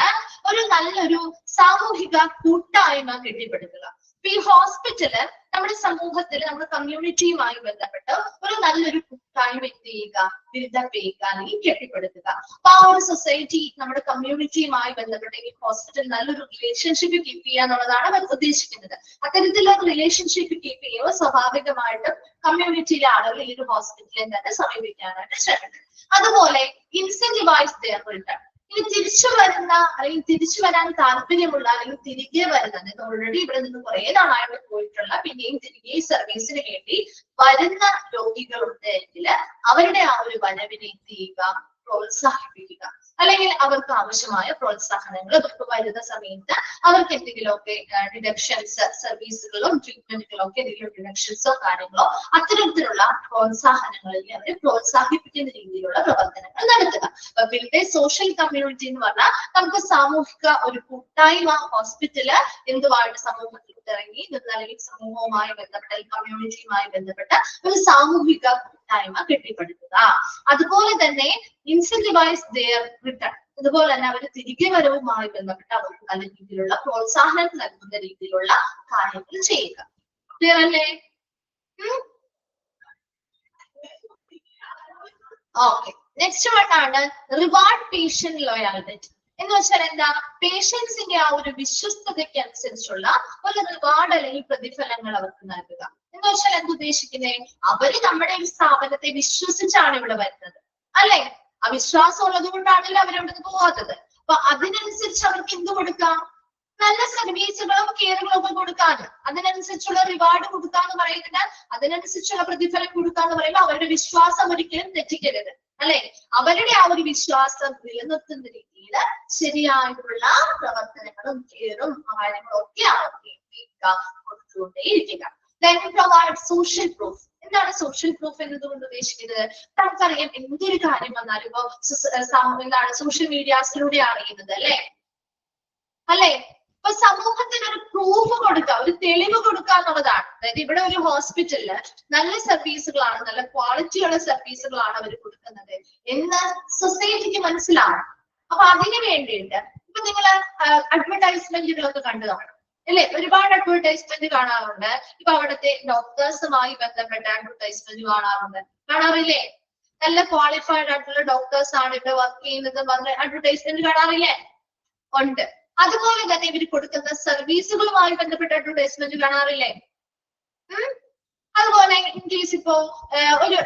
ഒരു നല്ലൊരു സാമൂഹിക കൂട്ടായ്മ കെട്ടിപ്പടുക്കുക. ഈ ഹോസ്പിറ്റല് നമ്മുടെ സമൂഹത്തിൽ നമ്മുടെ കമ്മ്യൂണിറ്റിയുമായി ബന്ധപ്പെട്ട് ഒരു നല്ലൊരു കൂട്ടായ്മ എന്ത് ചെയ്യുക, ബിൽഡപ്പ് ചെയ്യുക അല്ലെങ്കിൽ കെട്ടിപ്പടുക്കുക. അപ്പൊ ആ ഒരു സൊസൈറ്റി നമ്മുടെ കമ്മ്യൂണിറ്റിയുമായി ബന്ധപ്പെട്ട് ഈ ഹോസ്പിറ്റൽ നല്ലൊരു റിലേഷൻഷിപ്പ് കീപ്പ് ചെയ്യുക എന്നുള്ളതാണ് ഉദ്ദേശിക്കുന്നത്. അത്തരത്തിലുള്ള റിലേഷൻഷിപ്പ് കീപ്പ് ചെയ്യുമ്പോൾ സ്വാഭാവികമായിട്ടും കമ്മ്യൂണിറ്റിയിലെ ആളുകൾ ഈ ഒരു ഹോസ്പിറ്റലിൽ തന്നെ സമീപിക്കാനായിട്ട് ശ്രമിക്കും. അതുപോലെ ഇൻസെന്റിവൈസ് ദെയർ റിട്ടേൺ. ഇനി തിരിച്ചു വരുന്ന അല്ലെങ്കിൽ തിരിച്ചു വരാൻ താല്പര്യമുള്ള അല്ലെങ്കിൽ തിരികെ വരുന്നത്, ഓൾറെഡി ഇവിടെ നിന്ന് കുറെ നാളായിട്ട് പോയിട്ടുള്ള പിന്നെയും തിരികെ സർവീസിന് വേണ്ടി വരുന്ന രോഗികളുണ്ടെങ്കിൽ അവരുടെ ആ ഒരു വരവിനെ എന്ത് ചെയ്യുക, പ്രോത്സാഹിപ്പിക്കുക. അല്ലെങ്കിൽ അവർക്ക് ആവശ്യമായ പ്രോത്സാഹനങ്ങൾ അവർക്ക് വരുന്ന സമയത്ത് അവർക്ക് എന്തെങ്കിലുമൊക്കെ ഡിഡക്ഷൻസ്, സർവീസുകളോ ട്രീറ്റ്മെന്റുകളോ ഒക്കെ എന്തെങ്കിലും ഡിഡക്ഷൻസോ കാര്യങ്ങളോ അത്തരത്തിലുള്ള പ്രോത്സാഹനങ്ങളിൽ അവരെ പ്രോത്സാഹിപ്പിക്കുന്ന രീതിയിലുള്ള പ്രവർത്തനങ്ങൾ നടത്തുക. ബിൽഡ് എ സോഷ്യൽ കമ്മ്യൂണിറ്റി എന്ന് പറഞ്ഞാൽ നമുക്ക് സാമൂഹിക ഒരു കൂട്ടായ്മ ഹോസ്പിറ്റല് എന്തുവായിട്ട് സമൂഹത്തിൽ ഇറങ്ങി അല്ലെങ്കിൽ സമൂഹവുമായി ബന്ധപ്പെട്ട കമ്മ്യൂണിറ്റിയുമായി ബന്ധപ്പെട്ട ഒരു സാമൂഹിക കൂട്ടായ്മ കെട്ടിപ്പടുക്കുക. അതുപോലെ തന്നെ ഇൻസെന്റിവൈസ് ദെയർ റിട്ടേൺ, അതുപോലെ തന്നെ അവർ തിരികെ വരവുമായി ബന്ധപ്പെട്ട അവർക്ക് നല്ല രീതിയിലുള്ള പ്രോത്സാഹനം നൽകുന്ന രീതിയിലുള്ള കാര്യങ്ങൾ ചെയ്യുക. ക്ലിയർ അല്ലേ? ഓക്കെ, നെക്സ്റ്റ് വൺ ആണ് റിവാർഡ് പേഷ്യന്റ് ലോയാലിറ്റി. എന്ന് വെച്ചാൽ എന്താ? പേഷ്യൻസിന്റെ ആ ഒരു വിശ്വസ്തതയ്ക്ക് അനുസരിച്ചുള്ള ഒരു റിവാർഡ് അല്ലെങ്കിൽ പ്രതിഫലങ്ങൾ അവർക്ക് നൽകുക. എന്ന് വെച്ചാൽ എന്ത് ഉദ്ദേശിക്കുന്നത്? അവര് നമ്മുടെ ഈ സ്ഥാപനത്തെ വിശ്വസിച്ചാണ് ഇവിടെ വരുന്നത്, അല്ലെ? ആ വിശ്വാസം ഉള്ളത് കൊണ്ടാണല്ലോ അവരവിടെ പോകാത്തത്. അപ്പൊ അതിനനുസരിച്ച് അവർക്ക് എന്ത് കൊടുക്കാം? നല്ല സർവീസുകളും കെയറുകളും ഒക്കെ കൊടുക്കാന്, അതിനനുസരിച്ചുള്ള റിവാർഡ് കൊടുക്കാന്ന് പറയുന്നത്, അതിനനുസരിച്ചുള്ള പ്രതിഫലം കൊടുക്കാന്ന് പറയുമ്പോൾ അവരുടെ വിശ്വാസം ഒരിക്കലും തെറ്റിക്കരുത്, അല്ലെ? അവരുടെ ആ ഒരു വിശ്വാസം നിലനിർത്തുന്ന രീതിയിൽ ശരിയായിട്ടുള്ള പ്രവർത്തനങ്ങളും കെയറും കാര്യങ്ങളും ഒക്കെ അവർക്ക് കൊടുത്തുകൊണ്ടേയിരിക്കുക. Then provide social proof. എന്താണ് സോഷ്യൽ പ്രൂഫ് എന്നതുകൊണ്ട് ഉദ്ദേശിക്കുന്നത്? നമുക്കറിയാം എന്തൊരു കാര്യം വന്നാലും ഇപ്പൊ എന്താണ് സോഷ്യൽ മീഡിയാസിലൂടെ അറിയുന്നത്, അല്ലെ? ഇപ്പൊ സമൂഹത്തിന് ഒരു പ്രൂഫ് കൊടുക്കുക, ഒരു തെളിവ് കൊടുക്കുക എന്നുള്ളതാണ്. അതായത് ഇവിടെ ഒരു ഹോസ്പിറ്റലില് നല്ല സർവീസുകളാണ്, നല്ല ക്വാളിറ്റിയുള്ള സർവീസുകളാണ് അവർ കൊടുക്കുന്നത് എന്ന് സൊസൈറ്റിക്ക് മനസ്സിലാവും. അപ്പൊ അതിന് വേണ്ടിയിട്ട് ഇപ്പൊ നിങ്ങൾ അഡ്വർടൈസ്മെന്റുകളൊക്കെ കണ്ടു കാണും, അല്ലെ? ഒരുപാട് അഡ്വർടൈസ്മെന്റ് കാണാറുണ്ട്. ഇപ്പൊ അവിടുത്തെ ഡോക്ടേഴ്സുമായി ബന്ധപ്പെട്ട അഡ്വർടൈസ്മെന്റ് കാണാറില്ലേ? നല്ല ക്വാളിഫൈഡ് ആയിട്ടുള്ള ഡോക്ടേഴ്സ് ആണ് ഇവിടെ വർക്ക് ചെയ്യുന്നത് പറഞ്ഞ അഡ്വർടൈസ്മെന്റ് കാണാറില്ലേ? ഉണ്ട്. അതുപോലെ തന്നെ ഇവർ കൊടുക്കുന്ന സർവീസുകളുമായി ബന്ധപ്പെട്ട അഡ്വർടൈസ്മെന്റ് കാണാറില്ലേ? അതുപോലെ ഇൻ കേസ് ഇപ്പോ ഒരു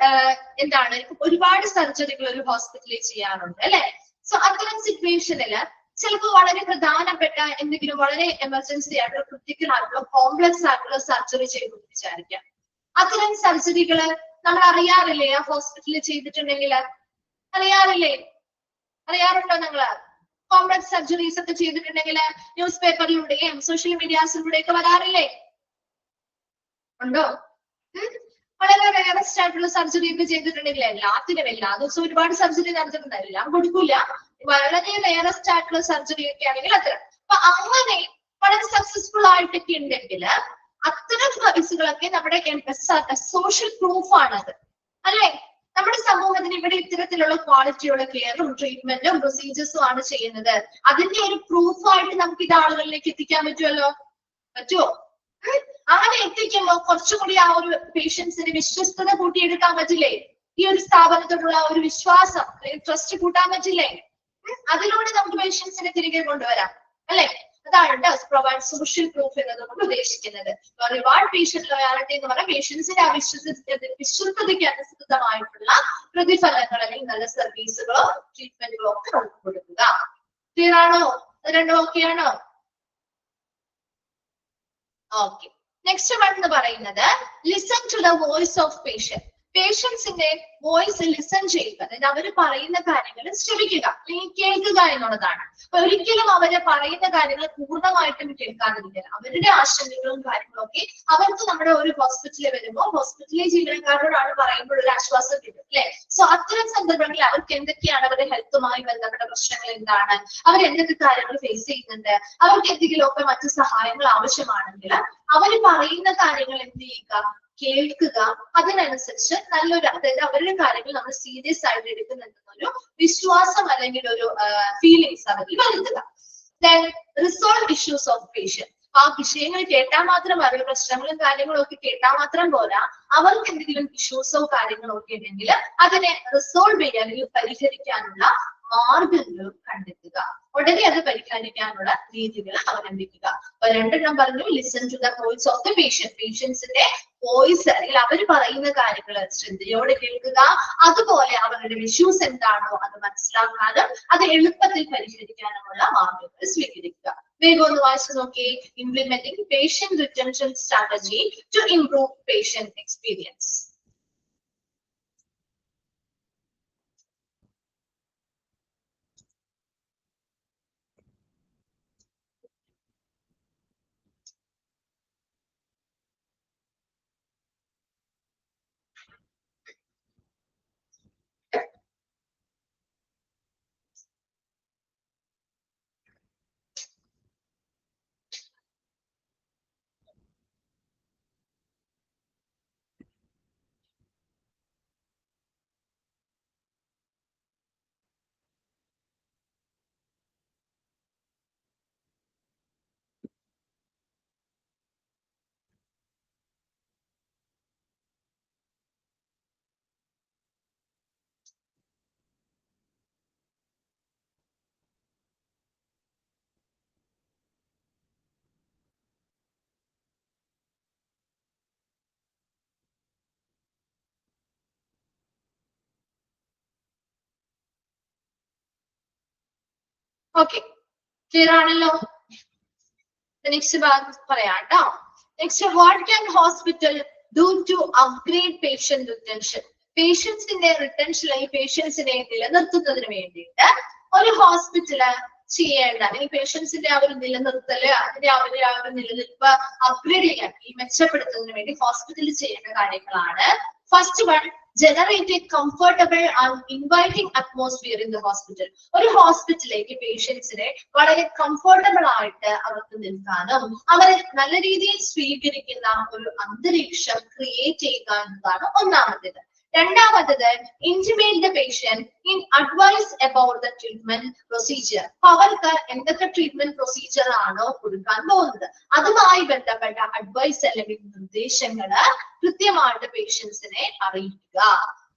എന്താണ് ഒരുപാട് സർജറികൾ ഒരു ഹോസ്പിറ്റലിൽ ചെയ്യാറുണ്ട്, അല്ലെ? സോ അത്തരം സിറ്റുവേഷനില് ചിലപ്പോൾ വളരെ പ്രധാനപ്പെട്ട എന്തെങ്കിലും വളരെ എമർജൻസി ആയിട്ടുള്ള ക്രിട്ടിക്കൽ ആയിട്ടുള്ള കോംപ്ലക്സ് ആയിട്ടുള്ള സർജറി ചെയ്തു വിചാരിക്കാം. അത്തരം സർജറികള് നമ്മൾ അറിയാറില്ലേ? ആ ഹോസ്പിറ്റലിൽ ചെയ്തിട്ടുണ്ടെങ്കിൽ അറിയാറുണ്ടോ നിങ്ങള്? കോംപ്ലക്സ് സർജറീസ് ഒക്കെ ചെയ്തിട്ടുണ്ടെങ്കിൽ ന്യൂസ് പേപ്പറിലൂടെയും സോഷ്യൽ മീഡിയാസിലൂടെയൊക്കെ വരാറില്ലേ? ഉണ്ടോ? വളരെ റയറസ്റ്റ് ആയിട്ടുള്ള സർജറി ഒക്കെ ചെയ്തിട്ടുണ്ടെങ്കിൽ എല്ലാ ദിവസവും ഒരുപാട് സർജറി നടത്തിയിട്ടുണ്ടാവില്ല, എല്ലാം കൊടുക്കൂല. വളരെ റയറസ്റ്റ് ആയിട്ടുള്ള സർജറി ഒക്കെ ആണെങ്കിൽ അത്തരം. അപ്പൊ അങ്ങനെ വളരെ സക്സസ്ഫുൾ ആയിട്ടൊക്കെ ഉണ്ടെങ്കിൽ അത്തരം സർവീസുകളൊക്കെ നമ്മുടെ സോഷ്യൽ പ്രൂഫ് ആണത്, അല്ലെ? നമ്മുടെ സമൂഹത്തിന് ഇവിടെ ഇത്തരത്തിലുള്ള ക്വാളിറ്റിയുള്ള കെയറും ട്രീറ്റ്മെന്റും പ്രൊസീജിയേഴ്സും ആണ് ചെയ്യുന്നത്. അതിന്റെ ഒരു പ്രൂഫായിട്ട് നമുക്ക് ഇത് ആളുകളിലേക്ക് എത്തിക്കാൻ പറ്റുമോ? അങ്ങനെ എത്തിക്കുമ്പോൾ കുറച്ചുകൂടി ആ ഒരു പേഷ്യൻസിന് വിശ്വസ്തത കൂട്ടിയെടുക്കാൻ പറ്റില്ലേ? ഈ ഒരു സ്ഥാപനത്തോടുള്ള ഒരു വിശ്വാസം അല്ലെങ്കിൽ ട്രസ്റ്റ് കൂട്ടാൻ പറ്റില്ലേ? അതിലൂടെ നമുക്ക് പേഷ്യൻസിനെ തിരികെ കൊണ്ടുവരാം, അല്ലെ? അതാണ് പ്രൊവൈഡ് സോഷ്യൽ പ്രൂഫ് എന്നതുകൊണ്ട് ഉദ്ദേശിക്കുന്നത്. റിവാർഡ് പേഷ്യന്റ് ലോയാലിറ്റി എന്ന് പറഞ്ഞാൽ പേഷ്യൻസിന്റെ ആ വിശ്വസ്തതയ്ക്ക് അനുസൃതമായിട്ടുള്ള പ്രതിഫലങ്ങൾ അല്ലെങ്കിൽ നല്ല സർവീസുകളോ ട്രീറ്റ്മെന്റുകളോ ഒക്കെ നമുക്ക് കൊടുക്കുക. ക്ലിയർ ആണോ? അത് രണ്ടും ഓക്കെ ആണോ? ഓക്കെ. നെക്സ്റ്റ് വൺ എന്ന് പറയുന്നത് listen to the voice of patient. പേഷ്യൻസിന്റെ വോയിസ് ലിസൺ ചെയ്യുക, അതായത് അവര് പറയുന്ന കാര്യങ്ങൾ ശ്രമിക്കുക അല്ലെങ്കിൽ കേൾക്കുക എന്നുള്ളതാണ്. അപ്പൊ ഒരിക്കലും അവര് പറയുന്ന കാര്യങ്ങൾ പൂർണ്ണമായിട്ടും കേൾക്കാതിരിക്കുക. അവരുടെ ആശങ്കകളും കാര്യങ്ങളും ഒക്കെ അവർക്ക് നമ്മുടെ ഒരു ഹോസ്പിറ്റലിൽ വരുമ്പോൾ ഹോസ്പിറ്റലിലെ ജീവനക്കാരോടാണ് പറയുമ്പോൾ ഒരു ആശ്വാസം കിട്ടും, അല്ലെ? സോ അത്തരം സന്ദർഭങ്ങളിൽ അവർക്ക് എന്തൊക്കെയാണ് അവരുടെ ഹെൽത്തുമായി ബന്ധപ്പെട്ട പ്രശ്നങ്ങൾ എന്താണ്, അവർ എന്തൊക്കെ കാര്യങ്ങൾ ഫേസ് ചെയ്യുന്നുണ്ട്, അവർക്ക് എന്തെങ്കിലുമൊക്കെ മറ്റു സഹായങ്ങൾ ആവശ്യമാണെങ്കിൽ അവർ പറയുന്ന കാര്യങ്ങൾ എന്ത് ചെയ്യുക, കേൾക്കുക. അതിനനുസരിച്ച് നല്ലൊരു, അതായത് അവരുടെ കാര്യങ്ങൾ നമ്മൾ സീരിയസ് ആയിട്ട് എടുക്കുന്നുണ്ടെന്നൊരു വിശ്വാസം അല്ലെങ്കിൽ ഒരു ഫീലിങ്സ് അവരിൽ വരുത്തുക. Then resolve issues of patient. ആ വിഷയങ്ങൾ കേട്ടാൽ മാത്രം, അവരുടെ പ്രശ്നങ്ങളും കാര്യങ്ങളും ഒക്കെ കേട്ടാൽ മാത്രം പോരാ, അവർക്ക് എന്തെങ്കിലും ഇഷ്യൂസോ കാര്യങ്ങളോ ഒക്കെ ഉണ്ടെങ്കിൽ അതിനെ റിസോൾവ് ചെയ്യാൻ അല്ലെങ്കിൽ പരിഹരിക്കാനുള്ള മാർഗങ്ങളും കണ്ടെത്തുക. ഉടനെ അത് പരിഹരിക്കാനുള്ള രീതികൾ അവലംബിക്കുക. അപ്പൊ രണ്ടെണ്ണം പറഞ്ഞു, listen to the voice of the patient. പേഷ്യൻസിന്റെ വോയിസ് അല്ലെങ്കിൽ അവർ പറയുന്ന കാര്യങ്ങൾ ശ്രദ്ധയോടെ കേൾക്കുക. അതുപോലെ അവരുടെ ഇഷ്യൂസ് എന്താണോ അത് മനസ്സിലാക്കാനും അത് എളുപ്പത്തിൽ പരിഹരിക്കാനുമുള്ള മാർഗങ്ങൾ സ്വീകരിക്കുക. വേഗം ഒന്ന് വായിച്ചു നോക്കി. Implementing patient retention strategy to improve patient experience. Okay, clear ആണല്ലോ. നെക്സ്റ്റ് ഭാഗം പറയാം കേട്ടോ. Next, what can hospital do to upgrade patient retention? പേഷ്യൻസിന്റെ റിട്ടൻഷൻ, ഈ പേഷ്യൻസിനെ നിലനിർത്തുന്നതിന് വേണ്ടിയിട്ട് ഒരു ഹോസ്പിറ്റല് ചെയ്യേണ്ട, ഈ പേഷ്യൻസിന്റെ ആ ഒരു നിലനിർത്തല്, അതിന്റെ ആ ഒരു നിലനിൽപ്പ് അപ്ഗ്രേഡ് ചെയ്യാൻ, ഈ മെച്ചപ്പെടുത്തുന്നതിന് വേണ്ടി ഹോസ്പിറ്റലിൽ ചെയ്യേണ്ട കാര്യങ്ങളാണ്. First one, generate a comfortable and inviting atmosphere in the hospital. ഒരു ഹോസ്പിറ്റലിലേക്ക് പേഷ്യൻസിനെ വളരെ കംഫർട്ടബിൾ ആയിട്ട് അവർക്ക് നിൽക്കാനും അവരെ നല്ല രീതിയിൽ സ്വീകരിക്കുന്ന ഒരു അന്തരീക്ഷം ക്രിയേറ്റ് ചെയ്യുക എന്നതാണ് ഒന്നാമത്തേത്. രണ്ടാമത്തത്, intimate the patient in advice about the treatment procedure. അവർക്ക് എന്തൊക്കെ ട്രീറ്റ്മെന്റ് പ്രൊസീജിയർ ആണോ കൊടുക്കാൻ പോകുന്നത് അതുമായി ബന്ധപ്പെട്ട അഡ്വൈസ് അല്ലെങ്കിൽ നിർദ്ദേശങ്ങള് കൃത്യമായിട്ട് പേഷ്യൻസിനെ അറിയിക്കുക.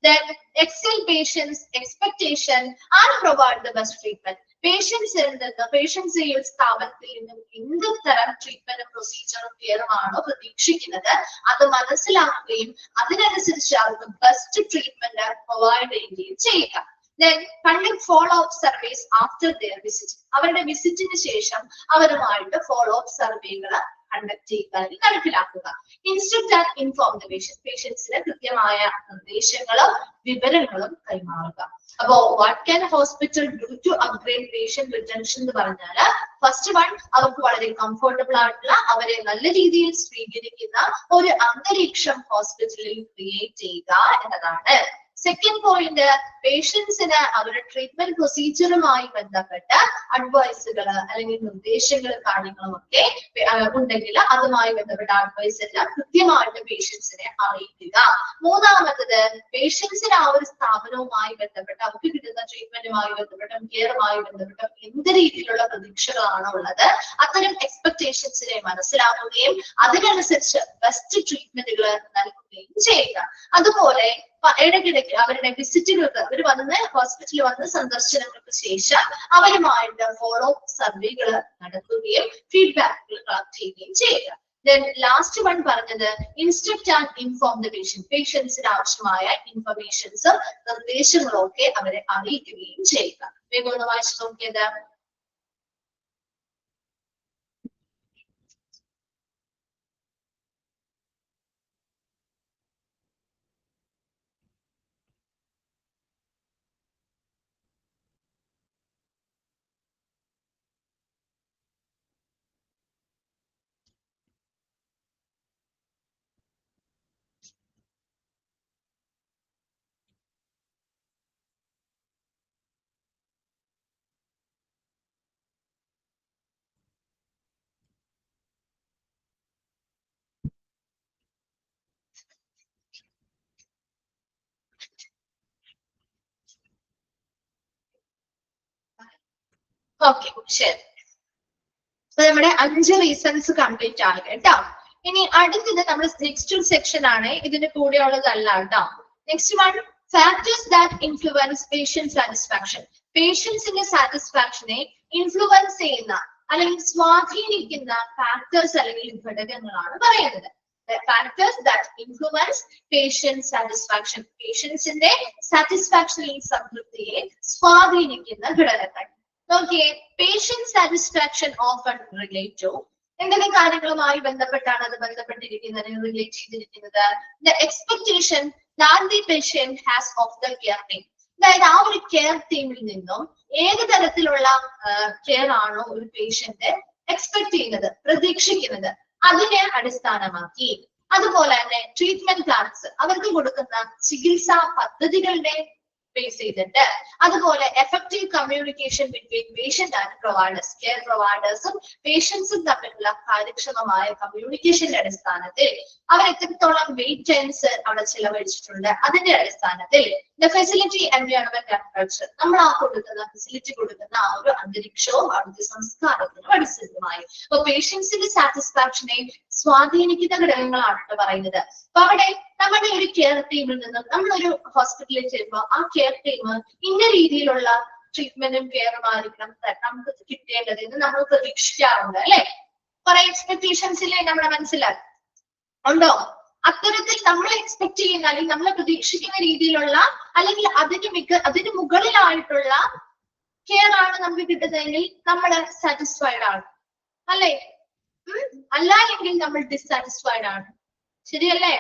Then excel patients expectation and provide the best treatment. Patients ഈ സ്ഥാപനത്തിൽ നിന്നും എന്ത് തരം ട്രീറ്റ്മെന്റ് പ്രൊസീജിയറും കെയറും ആണോ പ്രതീക്ഷിക്കുന്നത് അത് മനസ്സിലാക്കുകയും അതിനനുസരിച്ച് അവർക്ക് ബെസ്റ്റ് ട്രീറ്റ്മെന്റ് പ്രൊവൈഡ് ചെയ്യുകയും ചെയ്യുക. Then conduct follow-up surveys after their visit. അവരുടെ വിസിറ്റിന് ശേഷം അവരുമായിട്ട് ഫോളോ അപ്പ് സർവേകൾ കണ്ടക്ട് ചെയ്യുക, നടപ്പിലാക്കുക. Instruct and inform the patient. പേഷ്യൻസിന് കൃത്യമായ നിർദ്ദേശങ്ങളും വിവരങ്ങളും കൈമാറുക. അപ്പോ what can hospital do to upgrade patient retention എന്ന് പറഞ്ഞാല്, ഫസ്റ്റ് വൺ, അവർക്ക് വളരെ കംഫർട്ടബിൾ ആയിട്ടുള്ള, അവരെ നല്ല രീതിയിൽ സ്വീകരിക്കുന്ന ഒരു അന്തരീക്ഷം ഹോസ്പിറ്റലിൽ ക്രിയേറ്റ് ചെയ്യുക എന്നതാണ്. സെക്കൻഡ് പോയിന്റ്, പേഷ്യൻസിന് അവരുടെ ട്രീറ്റ്മെന്റ് പ്രൊസീജിയറുമായി ബന്ധപ്പെട്ട അഡ്വൈസുകൾ അല്ലെങ്കിൽ നിർദ്ദേശങ്ങളും കാര്യങ്ങളും ഒക്കെ ഉണ്ടെങ്കിൽ അതുമായി ബന്ധപ്പെട്ട അഡ്വൈസ് എല്ലാം കൃത്യമായിട്ട് പേഷ്യൻസിനെ അറിയിക്കുക. മൂന്നാമത്തത്, പേഷ്യൻസിന് ആ ഒരു സ്ഥാപനവുമായി ബന്ധപ്പെട്ട അവർക്ക് കിട്ടുന്ന ട്രീറ്റ്മെന്റുമായി ബന്ധപ്പെട്ടും കെയറുമായി ബന്ധപ്പെട്ടും എന്ത് രീതിയിലുള്ള പ്രതീക്ഷകളാണോ ഉള്ളത് അത്തരം എക്സ്പെക്ടേഷൻസിനെ മനസ്സിലാക്കുകയും അതിനനുസരിച്ച് ബെസ്റ്റ് ട്രീറ്റ്മെന്റുകൾ നൽകുകയും ചെയ്യുക. അതുപോലെ ഇടയ്ക്കിടയ്ക്ക് അവരുടെ വിസിറ്റുകൾക്ക്, അവർ വന്ന് ഹോസ്പിറ്റലിൽ വന്ന് സന്ദർശനങ്ങൾക്ക് ശേഷം അവരുമായിട്ട് ഫോളോ അപ്പ് സർവേകൾ നടത്തുകയും ഫീഡ്ബാക്കുകൾ കളക്ട് ചെയ്യുകയും ചെയ്യുക. Then ലാസ്റ്റ് വൺ പറഞ്ഞത്, instruct and inform the patient. പേഷ്യൻസിന് ആവശ്യമായ ഇൻഫർമേഷൻസും നിർദ്ദേശങ്ങളും ഒക്കെ അവരെ അറിയിക്കുകയും ചെയ്യുക. വേഗം ഒന്ന് വായിച്ചു നോക്കിയത്. ഓക്കെ, ശരി. നമ്മുടെ 5 റീസൺസ് കംപ്ലീറ്റ് ആണ് കേട്ടോ. ഇനി അടുത്തത് നമ്മുടെ നെക്സ്റ്റ് സെക്ഷൻ ആണ്, ഇതിന്റെ കൂടെയുള്ളതല്ല കേട്ടോ. Next one, factors that influence patient satisfaction. പേഷ്യൻസിന്റെ സാറ്റിസ്ഫാക്ഷനെ ഇൻഫ്ലുവൻസ് ചെയ്യുന്ന അല്ലെങ്കിൽ സ്വാധീനിക്കുന്ന ഫാക്ടേഴ്സ് അല്ലെങ്കിൽ ഘടകങ്ങളാണ് പറയുന്നത്. Factors that influence patient satisfaction. പേഷ്യൻസിന്റെ സാറ്റിസ്ഫാക്ഷനിൽ സംതൃപ്തിയെ സ്വാധീനിക്കുന്ന ഘടകങ്ങൾ. നോക്കിയേ, patient satisfaction often relate to എന്തൊക്കെ കാര്യങ്ങളുമായി ബന്ധപ്പെട്ടാണ് അത് ബന്ധപ്പെട്ടിരിക്കുന്നത്, റിലേറ്റ് ചെയ്തിരിക്കുന്നത്? The expectation that the patient has of the care team. അതായത് ആ ഒരു കെയർ ടീമിൽ നിന്നും ഏത് തരത്തിലുള്ള കെയർ ആണോ ഒരു പേഷ്യന്റ് എക്സ്പെക്ട് ചെയ്യുന്നത്, പ്രതീക്ഷിക്കുന്നത്, അതിനെ അടിസ്ഥാനമാക്കി. അതുപോലെ തന്നെ ട്രീറ്റ്മെന്റ് പ്ലാൻസ്, അവർക്ക് കൊടുക്കുന്ന ചികിത്സാ പദ്ധതികളുടെ ബേസ് ചെയ്തിട്ട്, അതുപോലെ effective communication between patient and providers. Care പ്രൊവൈഡേഴ്സും പേഷ്യൻസും തമ്മിലുള്ള കാര്യക്ഷമമായ കമ്മ്യൂണിക്കേഷന്റെ അടിസ്ഥാനത്തിൽ അവർ എത്രത്തോളം വെയിറ്റൻസ് അവിടെ ചിലവഴിച്ചിട്ടുണ്ട് അതിന്റെ അടിസ്ഥാനത്തിൽ the facility environment and culture, നമ്മൾ ആ കൊടുക്കുന്ന ഫെസിലിറ്റി കൊടുക്കുന്ന ആ ഒരു അന്തരീക്ഷവും അവിടുത്തെ സംസ്കാരത്തിനും അടിസ്ഥാനമായി. അപ്പൊ പേഷ്യൻസിന്റെ സാറ്റിസ്ഫാക്ഷനെ സ്വാധീനിക്കുന്ന ഘടകങ്ങളാണ് പറയുന്നത്. അപ്പൊ അവിടെ നമ്മുടെ ഒരു കെയർ ടീമിൽ നിന്നും നമ്മളൊരു ഹോസ്പിറ്റലിൽ ചെല്ലുമ്പോൾ ആ കെയർ ടീം ഇന്ന രീതിയിലുള്ള ട്രീറ്റ്മെന്റും കെയറും ആയിരിക്കണം നമുക്ക് കിട്ടേണ്ടത് എന്ന് നമ്മൾ പ്രതീക്ഷിക്കാറുണ്ട് അല്ലെ? കുറെ എക്സ്പെക്ടേഷൻസ് ഇല്ലേ നമ്മുടെ മനസ്സിലാക്കി ഉണ്ടോ? അത്തരത്തിൽ നമ്മൾ എക്സ്പെക്ട് ചെയ്യുന്ന അല്ലെങ്കിൽ നമ്മൾ പ്രതീക്ഷിക്കുന്ന രീതിയിലുള്ള അല്ലെങ്കിൽ അതിന് മുകളിലായിട്ടുള്ള കെയർ ആണ് നമുക്ക് കിട്ടുന്നതെങ്കിൽ നമ്മൾ സാറ്റിസ്ഫൈഡ് ആണ്, അല്ലേ? അല്ല എങ്കിൽ നമ്മൾ ഡിസാറ്റിസ്ഫൈഡ് ആണ്, ശരിയല്ലേ?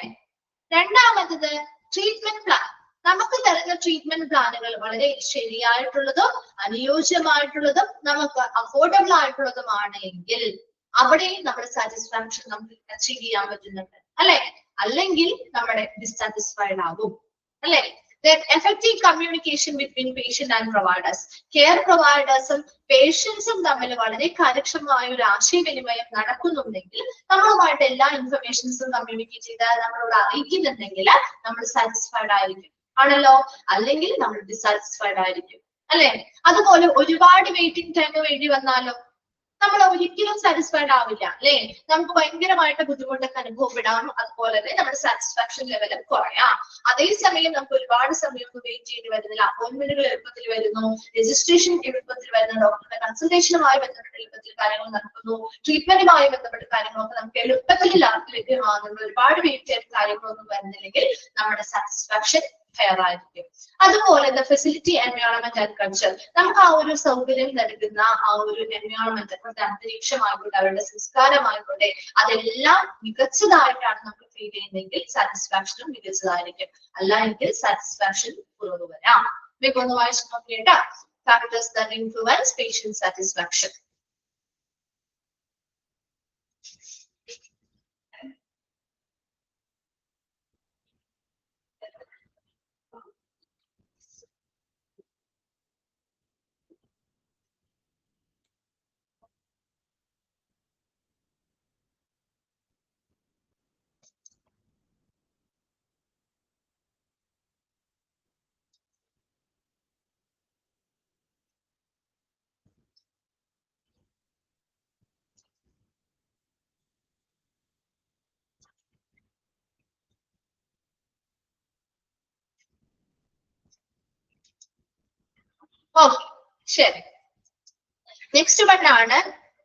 രണ്ടാമത്തത് ട്രീറ്റ്മെന്റ് പ്ലാൻ. നമുക്ക് തരുന്ന ട്രീറ്റ്മെന്റ് പ്ലാനുകൾ വളരെ ശരിയായിട്ടുള്ളതും അനുയോജ്യമായിട്ടുള്ളതും നമുക്ക് അഫോർഡബിൾ ആയിട്ടുള്ളതുമാണ് എങ്കിൽ അവിടെയും നമ്മുടെ സാറ്റിസ്ഫാക്ഷൻ നമുക്ക് അച്ചീവ് ചെയ്യാൻ പറ്റുന്നുണ്ട്, അല്ലെ? അല്ലെങ്കിൽ നമ്മുടെ ഡിസാറ്റിസ്ഫൈഡ് ആകും, അല്ലെ? Effective communication between patient and providers. Care പ്രൊവൈഡേഴ്സും പേഷ്യൻസും തമ്മിൽ വളരെ കാര്യക്ഷമമായ ഒരു ആശയവിനിമയം നടക്കുന്നുണ്ടെങ്കിൽ, നമ്മളുമായിട്ട് എല്ലാ ഇൻഫർമേഷൻസും കമ്മ്യൂണിക്കേറ്റ് ചെയ്താൽ നമ്മളോട് അറിയിക്കുന്നുണ്ടെങ്കിൽ നമ്മൾ സാറ്റിസ്ഫൈഡ് ആയിരിക്കും, ആണല്ലോ? അല്ലെങ്കിൽ നമ്മൾ ഡിസാറ്റിസ്ഫൈഡ് ആയിരിക്കും, അല്ലെ? അതുപോലെ ഒരുപാട് വെയിറ്റിംഗ് ടൈം വേണ്ടി വന്നാലോ നമ്മൾ ഒരിക്കലും സാറ്റിസ്ഫൈഡ് ആവില്ല, അല്ലെ? നമുക്ക് ഭയങ്കരമായിട്ട് ബുദ്ധിമുട്ടൊക്കെ അനുഭവപ്പെടാം, അതുപോലെ തന്നെ നമ്മുടെ സാറ്റിസ്ഫാക്ഷൻ ലെവലും കുറയാം. അതേസമയം നമുക്ക് ഒരുപാട് സമയം ഒന്നും വെയിറ്റ് ചെയ്യേണ്ടി വരുന്നില്ല, അപ്പോയിന്റ്മെന്റുകൾ എളുപ്പത്തിൽ വരുന്നു, രജിസ്ട്രേഷൻ എളുപ്പത്തിൽ വരുന്നു, ഡോക്ടറുടെ കൺസൾട്ടേഷനുമായി ബന്ധപ്പെട്ട എളുപ്പത്തിൽ കാര്യങ്ങൾ നടക്കുന്നു, ട്രീറ്റ്മെന്റുമായി ബന്ധപ്പെട്ട കാര്യങ്ങളൊക്കെ നമുക്ക് എളുപ്പത്തിൽ ലഭ്യമാകുന്നു. ഒരുപാട് വെയിറ്റ് ചെയ്ത കാര്യങ്ങളൊന്നും വരുന്നില്ലെങ്കിൽ നമ്മുടെ സാറ്റിസ്ഫാക്ഷൻ ഫെയർ ആയിരിക്കും. അതുപോലെ ഫെസിലിറ്റി എൻവയോൺമെന്റ് ആൻഡ് കൾച്ചർ, നമുക്ക് ആ ഒരു സൗകര്യം നൽകുന്ന ആ ഒരു എൻവയോൺമെന്റ്, അവരുടെ അന്തരീക്ഷമായിക്കോട്ടെ, അവരുടെ സംസ്കാരമായിക്കോട്ടെ, അതെല്ലാം മികച്ചതായിട്ടാണ് നമുക്ക് ഫീൽ ചെയ്യുന്നതെങ്കിൽ സാറ്റിസ്ഫാക്ഷനും മികച്ചതായിരിക്കും, അല്ല എങ്കിൽ സാറ്റിസ്ഫാക്ഷൻ കുറവ് വരാം. ഒന്ന് വായിച്ചു നോക്കിയിട്ട് factors that influence patient satisfaction. Okay, ശരി. നെക്സ്റ്റ് വൺ ആണ്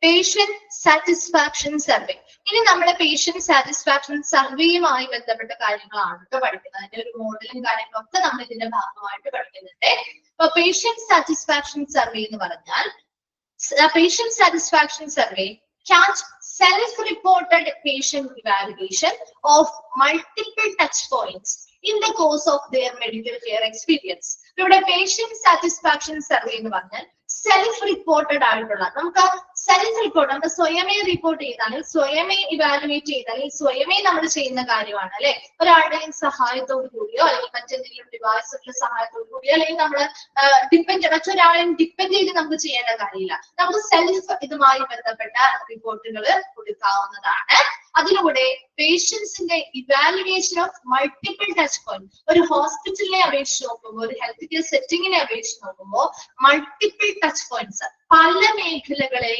പേഷ്യന്റ് സാറ്റിസ്ഫാക്ഷൻ സർവേ. ഇനി നമ്മുടെ പേഷ്യന്റ് സാറ്റിസ്ഫാക്ഷൻ സർവേയുമായി ബന്ധപ്പെട്ട കാര്യങ്ങളാണ് പഠിക്കുന്നത്. അതിന്റെ ഒരു മോഡലും കാര്യങ്ങളൊക്കെ നമ്മൾ ഇതിന്റെ ഭാഗമായിട്ട് പഠിക്കുന്നുണ്ട്. അപ്പൊ പേഷ്യന്റ് സാറ്റിസ്ഫാക്ഷൻ സർവേ എന്ന് പറഞ്ഞാൽ, patient satisfaction survey catch self-reported patient evaluation of multiple touch points in the course of their medical care experience. ഇവിടെ patient satisfaction survey എന്ന് പറഞ്ഞാൽ സെൽഫ് റിപ്പോർട്ടഡ് ആയിട്ടുള്ള, നമുക്ക് സെൽഫ് റിപ്പോർട്ട്, നമുക്ക് സ്വയമേ റിപ്പോർട്ട് ചെയ്താൽ, സ്വയമേ ഇവാലുവേറ്റ് ചെയ്താൽ, സ്വയമേ നമ്മൾ ചെയ്യുന്ന കാര്യമാണ്, അല്ലെ? ഒരാളുടെയും സഹായത്തോടു കൂടിയോ അല്ലെങ്കിൽ മറ്റെന്തെങ്കിലും ഡിവൈസുകളുടെ സഹായത്തോടു കൂടിയോ അല്ലെങ്കിൽ നമ്മൾ മറ്റൊരാളെയും ഡിപ്പെൻഡ് ചെയ്ത് നമുക്ക് ചെയ്യേണ്ട കാര്യമില്ല. നമുക്ക് സെൽഫ് ഇതുമായി ബന്ധപ്പെട്ട റിപ്പോർട്ടുകൾ കൊടുക്കാവുന്നതാണ്. അതിലൂടെ പേഷ്യൻസിന്റെ evaluation of multiple touch point, ഒരു ഹോസ്പിറ്റലിനെ അപേക്ഷിച്ച് നോക്കുമ്പോൾ, ഒരു ഹെൽത്ത് കെയർ സെറ്റിങ്ങിനെ അപേക്ഷിച്ച് നോക്കുമ്പോൾ മൾട്ടിപ്പിൾ ടച്ച് പോയിന്റ്സ്, പല മേഖലകളെ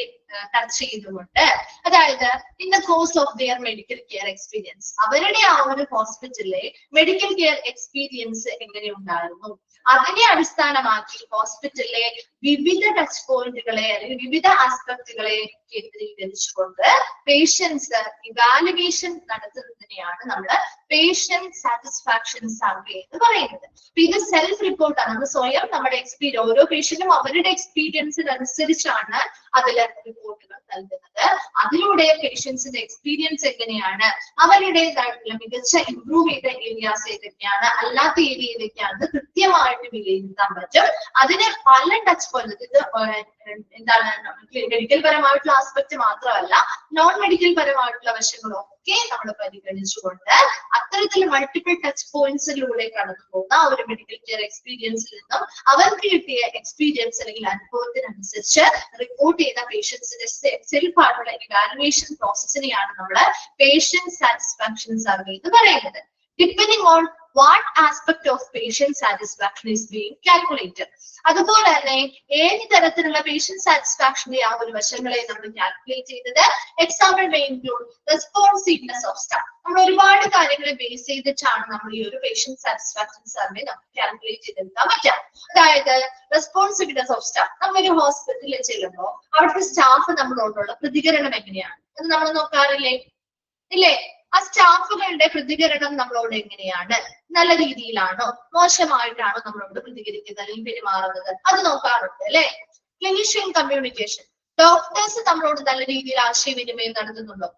ടച്ച് ചെയ്തുകൊണ്ട്, അതായത് in the course of their medical care experience, അവരുടെ ആ ഒരു ഹോസ്പിറ്റലിലെ മെഡിക്കൽ കെയർ എക്സ്പീരിയൻസ് എങ്ങനെ ഉണ്ടായിരുന്നു, അതിനെ അടിസ്ഥാനമാക്കി ഹോസ്പിറ്റലിലെ വിവിധ ടച്ച് പോയിന്റുകളെ അല്ലെങ്കിൽ വിവിധ ആസ്പെക്ടുകളെ കേന്ദ്രീകരിച്ചുകൊണ്ട് പേഷ്യൻസ് ഇവാലുവേഷൻ നടത്തുന്നതിനെയാണ് നമ്മൾ പേഷ്യന്റ് സാറ്റിസ്ഫാക്ഷൻ സർവേ എന്ന് പറയുന്നത്. ഇത് സെൽഫ് റിപ്പോർട്ടാണ്, നമ്മൾ സ്വയം നമ്മുടെ എക്സ്പീരിയൻസ്, ഓരോ പേഷ്യന്റും അവരുടെ എക്സ്പീരിയൻസിനനുസരിച്ചാണ് അതിൽ റിപ്പോർട്ടുകൾ നൽകുന്നത്. അതിലൂടെ പേഷ്യൻസിന്റെ എക്സ്പീരിയൻസ് എങ്ങനെയാണ്, അവരുടേതായിട്ടുള്ള മികച്ച ഇംപ്രൂവ് ചെയ്ത ഏരിയാസ് ഏതൊക്കെയാണ്, അല്ലാത്ത ഏരിയ ഏതൊക്കെയാണെന്ന് കൃത്യമായിട്ട് വിലയിരുത്താൻ പറ്റും. അതിന് പല ടച്ച് പോയിന്റ്, ഇത് എന്താണ് മെഡിക്കൽ പരമായിട്ടുള്ള ആസ്പെക്ട് മാത്രമല്ല, നോൺ മെഡിക്കൽ പരമായിട്ടുള്ള വശങ്ങളൊക്കെ നമ്മൾ പരിഗണിച്ചുകൊണ്ട് അത്തരത്തിൽ മൾട്ടിപ്പിൾ ടച്ച് പോയിന്റ്സിലൂടെ കടന്നു പോകുന്ന ഒരു മെഡിക്കൽ കെയർ എക്സ്പീരിയൻസിൽ നിന്നും അവർക്ക് കിട്ടിയ എക്സ്പീരിയൻസ് അല്ലെങ്കിൽ അനുഭവത്തിനനുസരിച്ച് റിപ്പോർട്ട് ചെയ്ത പേഷ്യൻസിന്റെ സെൽഫ് ആയിട്ടുള്ള ഇവാലുവേഷൻ പ്രോസസ്സിനെയാണ് നമ്മൾ പേഷ്യന്റ് സാറ്റിസ്ഫാക്ഷൻ സർവേ എന്ന് പറയുന്നത്. Depending on what aspect of patient satisfaction is being calculated. അതുപോലെ തന്നെ ഏത് തരത്തിലുള്ള പേഷ്യന്റ് സാറ്റിസ്ഫാക്ഷന്റെ ആ ഒരു വശങ്ങളെ നമ്മൾ കാൽക്കുലേറ്റ് ചെയ്തത്. Example may include responsiveness of staff. നമ്മൾ ഒരുപാട് കാര്യങ്ങളെ ബേസ് ചെയ്തിട്ടാണ് നമ്മൾ ഈ ഒരു പേഷ്യന്റ് സാറ്റിസ്ഫാക്ഷൻ സർവേ നമുക്ക് കാൽക്കുലേറ്റ് ചെയ്തെടുക്കാൻ പറ്റുക. അതായത് റെസ്പോൺസിബിലിറ്റീസ് ഓഫ് സ്റ്റാഫ്, നമ്മളൊരു ഹോസ്പിറ്റലിൽ ചെല്ലുമ്പോൾ അവിടുത്തെ സ്റ്റാഫ് നമ്മളോടുള്ള പ്രതികരണം എങ്ങനെയാണ് അത് നമ്മൾ നോക്കാറില്ലേ, ഇല്ലേ? ആ സ്റ്റാഫുകളുടെ പ്രതികരണം നമ്മളോട് എങ്ങനെയാണ്, നല്ല രീതിയിലാണോ മോശമായിട്ടാണോ നമ്മളോട് പ്രതികരിക്കുന്നത് അല്ലെങ്കിൽ പെരുമാറുന്നത്, അത് നോക്കാറുണ്ട്, അല്ലെ? Clinician communication. ഡോക്ടേഴ്സ് നമ്മളോട് നല്ല രീതിയിൽ ആശയവിനിമയം നടത്തുന്നുണ്ടോ?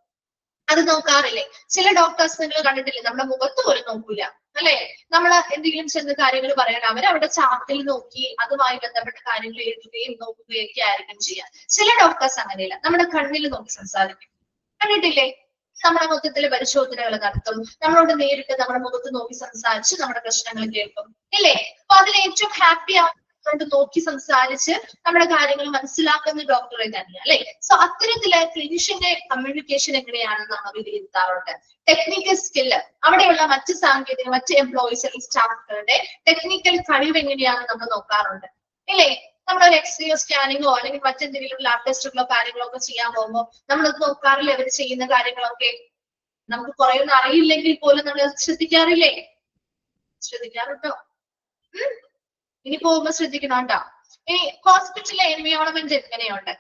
അത് നോക്കാറില്ലേ? ചില ഡോക്ടേഴ്സ് നിങ്ങൾ കണ്ടിട്ടില്ലേ, നമ്മുടെ മുഖത്ത് പോലും നോക്കൂല അല്ലെ? നമ്മൾ എന്തെങ്കിലും ചെന്ന് കാര്യങ്ങൾ പറയാൻ അവരവിടെ ചാർട്ടിൽ നോക്കി അതുമായി ബന്ധപ്പെട്ട കാര്യങ്ങൾ എഴുതുകയും നോക്കുകയും ഒക്കെ ആയിരിക്കും ചെയ്യാൻ. ചില ഡോക്ടേഴ്സ് അങ്ങനെയല്ല, നമ്മുടെ കണ്ണിൽ നോക്കി സംസാരിക്കും. കണ്ടിട്ടില്ലേ? നമ്മുടെ മൊത്തത്തില് പരിശോധനകൾ നടത്തും, നമ്മളോട് നേരിട്ട് നമ്മുടെ മുഖത്ത് നോക്കി സംസാരിച്ച് നമ്മുടെ പ്രശ്നങ്ങൾ കേൾക്കും ഇല്ലേ? അപ്പൊ അതിൽ ഏറ്റവും ഹാപ്പി ആവുന്നത് നോക്കി സംസാരിച്ച് നമ്മുടെ കാര്യങ്ങൾ മനസ്സിലാക്കുന്ന ഡോക്ടറെ തന്നെയാണ് അല്ലെ? സോ അത്തരത്തില് ക്ലിനിഷ്യന്റെ കമ്മ്യൂണിക്കേഷൻ എങ്ങനെയാണെന്ന് നമ്മൾ വിലയിരുത്താറുണ്ട്. ടെക്നിക്കൽ സ്കില്ല്, അവിടെയുള്ള മറ്റ് എംപ്ലോയീസ് അല്ലെങ്കിൽ സ്റ്റാഫുകളുടെ ടെക്നിക്കൽ കഴിവ് എങ്ങനെയാണെന്ന് നമ്മൾ നോക്കാറുണ്ട് ഇല്ലേ? നമ്മളൊരു എക്സ്റേയോ സ്കാനിങ്ങോ അല്ലെങ്കിൽ മറ്റെന്തെങ്കിലും ലാബ് ടെസ്റ്റുകളോ കാര്യങ്ങളോ ഒക്കെ ചെയ്യാൻ പോകുമ്പോൾ നമ്മളത് നോക്കാറില്ലേ? അവർ ചെയ്യുന്ന കാര്യങ്ങളൊക്കെ നമുക്ക് കുറെ ഒന്നും അറിയില്ലെങ്കിൽ പോലും നമ്മൾ ശ്രദ്ധിക്കാറില്ലേ? ശ്രദ്ധിക്കാറുണ്ടോ? ഇനി പോകുമ്പോ ശ്രദ്ധിക്കണം കേട്ടോ. ഇനി ഹോസ്പിറ്റലിലെ എൻവയോൺമെന്റ് എങ്ങനെയുണ്ട്?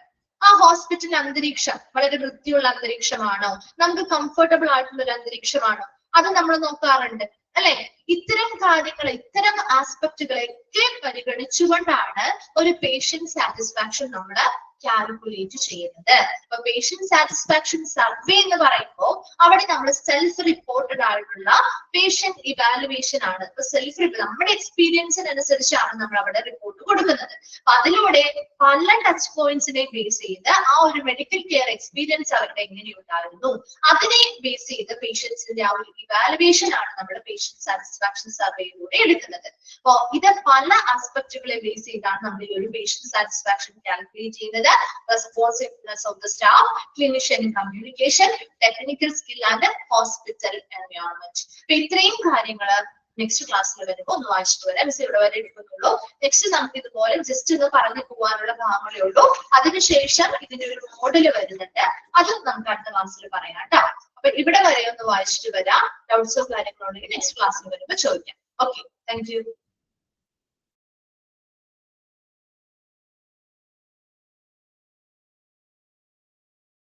ആ ഹോസ്പിറ്റലിലെ അന്തരീക്ഷം വളരെ വൃത്തിയുള്ള അന്തരീക്ഷമാണോ? നമുക്ക് കംഫർട്ടബിൾ ആയിട്ടുള്ള ഒരു അന്തരീക്ഷമാണോ? അത് നമ്മൾ നോക്കാറുണ്ട് അല്ലെ? ഇത്തരം കാര്യങ്ങൾ, ഇത്തരം ആസ്പെക്റ്റുകളെയൊക്കെ പരിഗണിച്ചുകൊണ്ടാണ് ഒരു പേഷ്യന്റ് സാറ്റിസ്ഫാക്ഷൻ നമ്മൾ കാൽക്കുലേറ്റ് ചെയ്യുന്നത്. അപ്പൊ പേഷ്യന്റ് സാറ്റിസ്ഫാക്ഷൻ സർവേ എന്ന് പറയുമ്പോൾ അവിടെ നമ്മൾ സെൽഫ് റിപ്പോർട്ടഡ് ആയിട്ടുള്ള പേഷ്യന്റ് ഇവാലുവേഷൻ ആണ്. ഇപ്പൊ നമ്മുടെ എക്സ്പീരിയൻസിനനുസരിച്ചാണ് നമ്മൾ അവിടെ റിപ്പോർട്ട് കൊടുക്കുന്നത്. അപ്പൊ അതിലൂടെ പല ടച്ച് പോയിന്റ്സിനെ ബേസ് ചെയ്ത് ആ ഒരു മെഡിക്കൽ കെയർ എക്സ്പീരിയൻസ് അവരുടെ എങ്ങനെയുണ്ടായിരുന്നു അതിനെ ബേസ് ചെയ്ത് പേഷ്യൻസിന്റെ ആ ഒരു ഇവാലുവേഷൻ ആണ് നമ്മൾ പേഷ്യന്റ് സാറ്റിസ്ഫാക്ഷൻ സർവേയിലൂടെ എടുക്കുന്നത്. അപ്പോ ഇത് പല ആസ്പെക്റ്റുകളെ ബേസ് ചെയ്താണ് നമ്മൾ ഈ ഒരു പേഷ്യന്റ് സാറ്റിസ്ഫാക്ഷൻ കാൽക്കുലേറ്റ് ചെയ്യുന്നത്. Responsiveness of the staff, clinician communication, technical skill and hospital environment. അപ്പൊ ഇത്രയും കാര്യങ്ങൾ നെക്സ്റ്റ് ക്ലാസ്സിൽ വരുമ്പോൾ ഒന്ന് വായിച്ചിട്ട് വരാം. മിസ് ഇവിടെ വരെ എടുക്കുന്നുള്ളൂ. നെക്സ്റ്റ് നമുക്ക് ഇതുപോലെ ജസ്റ്റ് ഒന്ന് പറഞ്ഞു പോകാനുള്ള ഭാഗങ്ങളേ ഉള്ളൂ. അതിനുശേഷം ഇതിന്റെ ഒരു മോഡൽ വരുന്നുണ്ട്, അതും നമുക്ക് അടുത്ത ക്ലാസ്സിൽ പറയാം കേട്ടോ. അപ്പൊ ഇവിടെ വരെ ഒന്ന് വായിച്ചിട്ട് വരാം. ഡൗട്ട്സോ കാര്യങ്ങളോ ഉണ്ടെങ്കിൽ നെക്സ്റ്റ് ക്ലാസ്സിൽ വരുമ്പോൾ ചോദിക്കാം. Okay, thank you.